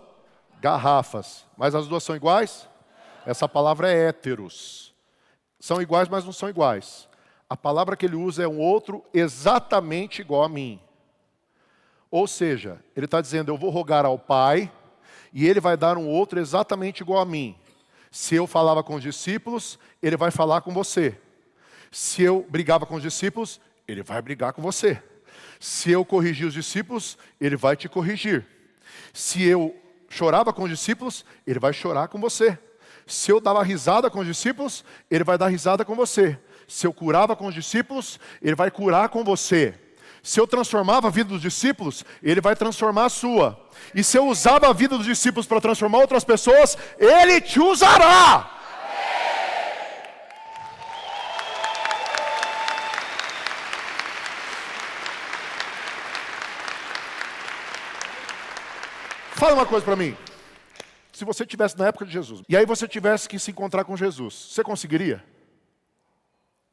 garrafas. Mas as duas são iguais? Essa palavra é héteros. São iguais, mas não são iguais. A palavra que ele usa é um outro exatamente igual a mim. Ou seja, ele está dizendo, eu vou rogar ao Pai, e Ele vai dar um outro exatamente igual a mim. Se eu falava com os discípulos, Ele vai falar com você. Se eu brigava com os discípulos, Ele vai brigar com você. Se eu corrigia os discípulos, Ele vai te corrigir. Se eu chorava com os discípulos, Ele vai chorar com você. Se eu dava risada com os discípulos, Ele vai dar risada com você. Se eu curava com os discípulos, Ele vai curar com você. Se eu transformava a vida dos discípulos, Ele vai transformar a sua. E se eu usava a vida dos discípulos para transformar outras pessoas, Ele te usará. Fala uma coisa para mim. Se você estivesse na época de Jesus, e aí você tivesse que se encontrar com Jesus, você conseguiria?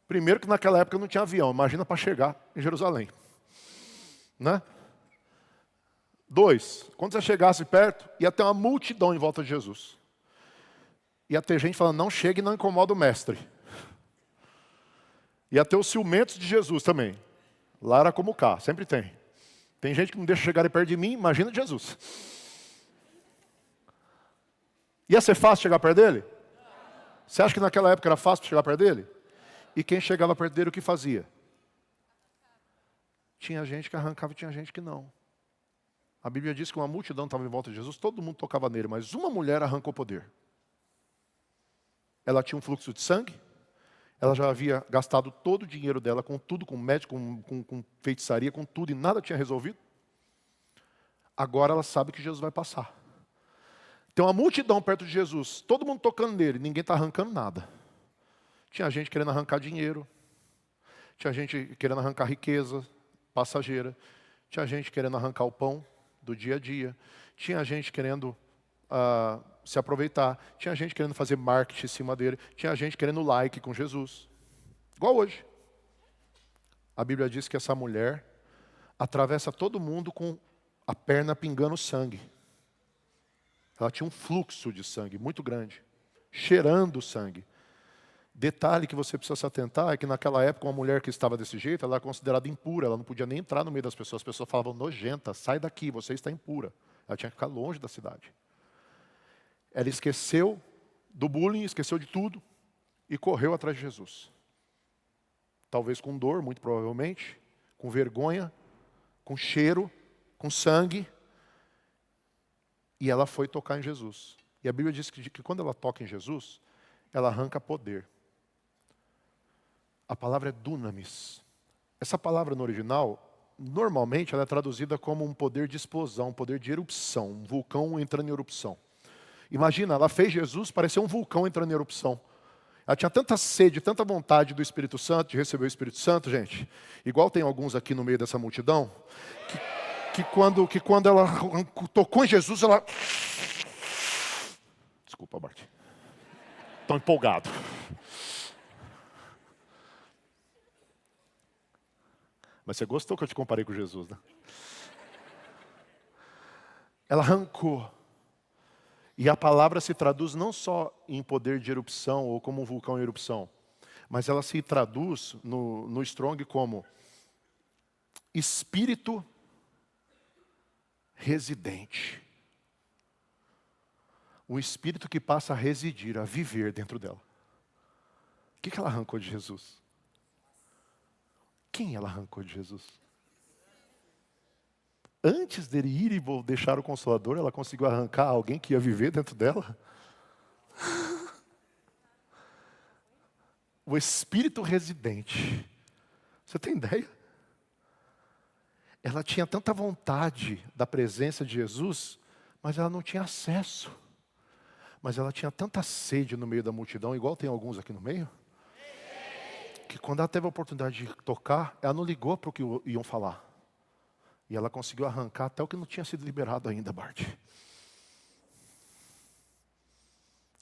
Primeiro que naquela época não tinha avião, imagina para chegar em Jerusalém. Né? 2, quando você chegasse perto, ia ter uma multidão em volta de Jesus. Ia ter gente falando, não chegue e não incomoda o mestre. Ia ter os ciumentos de Jesus também. Lá era como cá, sempre tem. Tem gente que não deixa chegar perto de mim, imagina de Jesus. Ia ser fácil chegar perto dele? Você acha que naquela época era fácil chegar perto dele? E quem chegava perto dele, o que fazia? Tinha gente que arrancava e tinha gente que não. A Bíblia diz que uma multidão estava em volta de Jesus, todo mundo tocava nele, mas uma mulher arrancou poder. Ela tinha um fluxo de sangue, ela já havia gastado todo o dinheiro dela com tudo, com médico, com feitiçaria, com tudo, e nada tinha resolvido. Agora ela sabe que Jesus vai passar. Tem uma multidão perto de Jesus, todo mundo tocando nele, ninguém está arrancando nada. Tinha gente querendo arrancar dinheiro, tinha gente querendo arrancar riqueza passageira, tinha gente querendo arrancar o pão do dia a dia, tinha gente querendo se aproveitar, tinha gente querendo fazer marketing em cima dele, tinha gente querendo like com Jesus. Igual hoje. A Bíblia diz que essa mulher atravessa todo mundo com a perna pingando sangue. Ela tinha um fluxo de sangue muito grande, cheirando sangue. Detalhe que você precisa se atentar é que naquela época uma mulher que estava desse jeito, ela era considerada impura, ela não podia nem entrar no meio das pessoas. As pessoas falavam, nojenta, sai daqui, você está impura. Ela tinha que ficar longe da cidade. Ela esqueceu do bullying, esqueceu de tudo e correu atrás de Jesus. Talvez com dor, muito provavelmente, com vergonha, com cheiro, com sangue. E ela foi tocar em Jesus. E a Bíblia diz que quando ela toca em Jesus, ela arranca poder. A palavra é dunamis. Essa palavra no original, normalmente ela é traduzida como um poder de explosão, um poder de erupção, um vulcão entrando em erupção. Imagina, ela fez Jesus parecer um vulcão entrando em erupção. Ela tinha tanta sede, tanta vontade do Espírito Santo, de receber o Espírito Santo, gente. Igual tem alguns aqui no meio dessa multidão, que quando ela tocou em Jesus, ela... Desculpa, Bart. Estou empolgado. Mas você gostou que eu te comparei com Jesus, né? Ela arrancou. E a palavra se traduz não só em poder de erupção ou como um vulcão em erupção, mas ela se traduz no Strong como espírito residente. Um espírito que passa a residir, a viver dentro dela. O que ela arrancou de Jesus? Quem ela arrancou de Jesus? Antes dele ir e deixar o Consolador, ela conseguiu arrancar alguém que ia viver dentro dela? O Espírito residente. Você tem ideia? ela tinha tanta vontade da presença de Jesus, mas ela não tinha acesso. Mas ela tinha tanta sede no meio da multidão, igual tem alguns aqui no meio, que quando ela teve a oportunidade de tocar, ela não ligou para o que iam falar. E ela conseguiu arrancar até o que não tinha sido liberado ainda, Bart.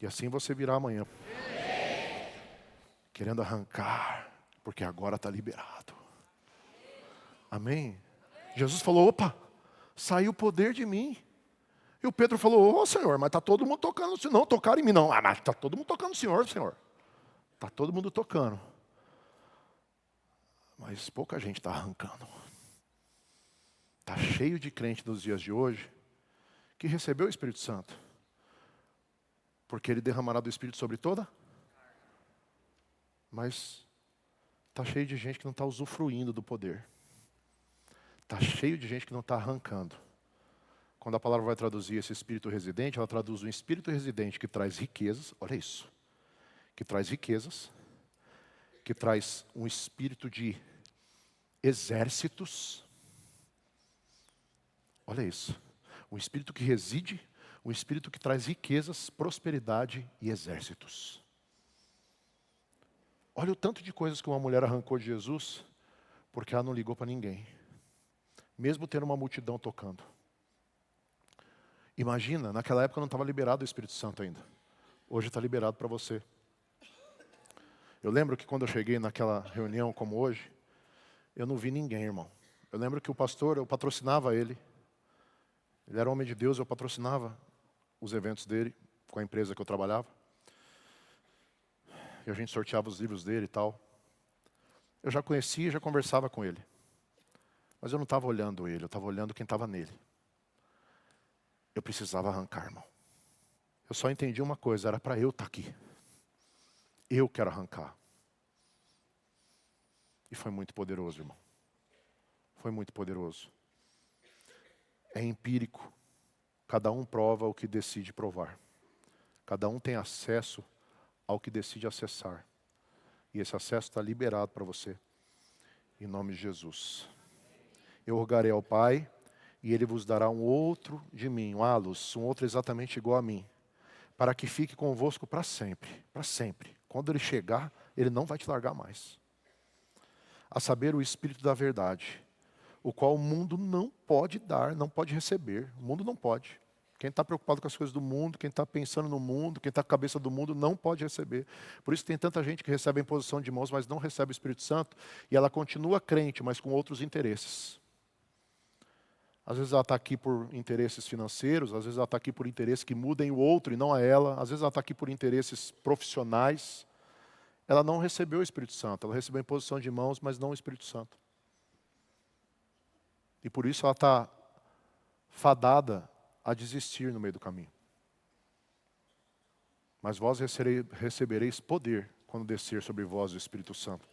E assim você virá amanhã, querendo arrancar, porque agora está liberado. Amém? Jesus falou, opa, saiu o poder de mim. E o Pedro falou, ô Senhor, mas está todo mundo tocando. Não, tocaram em mim não. Ah, mas está todo mundo tocando no Senhor, Senhor. Está todo mundo tocando. Mas pouca gente está arrancando. Está cheio de crente nos dias de hoje que recebeu o Espírito Santo. Porque ele derramará do Espírito sobre toda. Mas está cheio de gente que não está usufruindo do poder. Está cheio de gente que não está arrancando. Quando a palavra vai traduzir esse espírito residente, ela traduz um espírito residente que traz riquezas, olha isso, que traz riquezas, que traz um espírito de exércitos, olha isso, um espírito que reside, um espírito que traz riquezas, prosperidade e exércitos. Olha o tanto de coisas que uma mulher arrancou de Jesus, porque ela não ligou para ninguém, mesmo tendo uma multidão tocando. Imagina, naquela época não estava liberado o Espírito Santo ainda. Hoje está liberado para você. Eu lembro que quando eu cheguei naquela reunião como hoje, eu não vi ninguém, irmão. Eu lembro que o pastor, eu patrocinava ele. Ele era homem de Deus, eu patrocinava os eventos dele, com a empresa que eu trabalhava. E a gente sorteava os livros dele e tal. Eu já conhecia, já conversava com ele. Mas eu não estava olhando ele, eu estava olhando quem estava nele. Eu precisava arrancar, irmão. Eu só entendi uma coisa, era para eu estar aqui. Eu quero arrancar. E foi muito poderoso, irmão. Foi muito poderoso. É empírico. Cada um prova o que decide provar. Cada um tem acesso ao que decide acessar. E esse acesso está liberado para você. Em nome de Jesus. Eu rogarei ao Pai, e Ele vos dará um outro de mim, um alus, um outro exatamente igual a mim, para que fique convosco para sempre, para sempre. Quando Ele chegar, Ele não vai te largar mais. A saber, o Espírito da verdade, o qual o mundo não pode dar, não pode receber. O mundo não pode. Quem está preocupado com as coisas do mundo, quem está pensando no mundo, quem está com a cabeça do mundo, não pode receber. Por isso tem tanta gente que recebe a imposição de mãos, mas não recebe o Espírito Santo, e ela continua crente, mas com outros interesses. Às vezes ela está aqui por interesses financeiros, às vezes ela está aqui por interesses que mudem o outro e não a ela, às vezes ela está aqui por interesses profissionais. Ela não recebeu o Espírito Santo, ela recebeu a imposição de mãos, mas não o Espírito Santo. E por isso ela está fadada a desistir no meio do caminho. Mas vós recebereis poder quando descer sobre vós o Espírito Santo.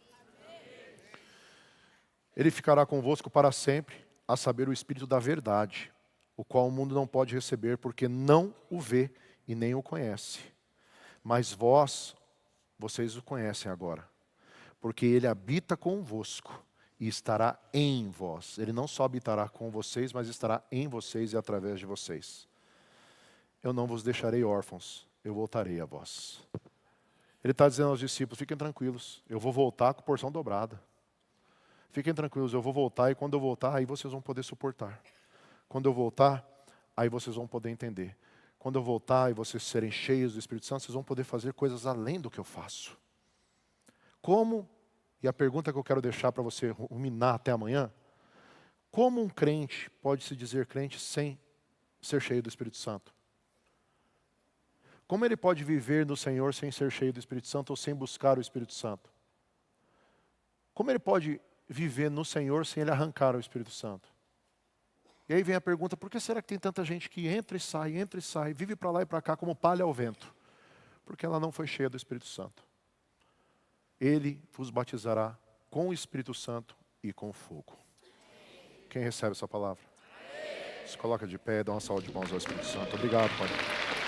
Ele ficará convosco para sempre, a saber o Espírito da verdade, o qual o mundo não pode receber, porque não o vê e nem o conhece. Mas vocês o conhecem agora, porque ele habita convosco e estará em vós. Ele não só habitará com vocês, mas estará em vocês e através de vocês. Eu não vos deixarei órfãos, eu voltarei a vós. Ele está dizendo aos discípulos, fiquem tranquilos, eu vou voltar com porção dobrada. Fiquem tranquilos, eu vou voltar e quando eu voltar, aí vocês vão poder suportar. Quando eu voltar, aí vocês vão poder entender. Quando eu voltar e vocês serem cheios do Espírito Santo, vocês vão poder fazer coisas além do que eu faço. Como, e a pergunta que eu quero deixar para você ruminar até amanhã, como um crente pode se dizer crente sem ser cheio do Espírito Santo? Como ele pode viver no Senhor sem ser cheio do Espírito Santo ou sem buscar o Espírito Santo? Como ele pode viver no Senhor sem ele arrancar o Espírito Santo? E aí vem a pergunta, por que será que tem tanta gente que entra e sai, vive para lá e para cá como palha ao vento? Porque ela não foi cheia do Espírito Santo. Ele vos batizará com o Espírito Santo e com fogo. Quem recebe essa palavra? Se coloca de pé, dá uma salva de mãos ao Espírito Santo. Obrigado, Pai.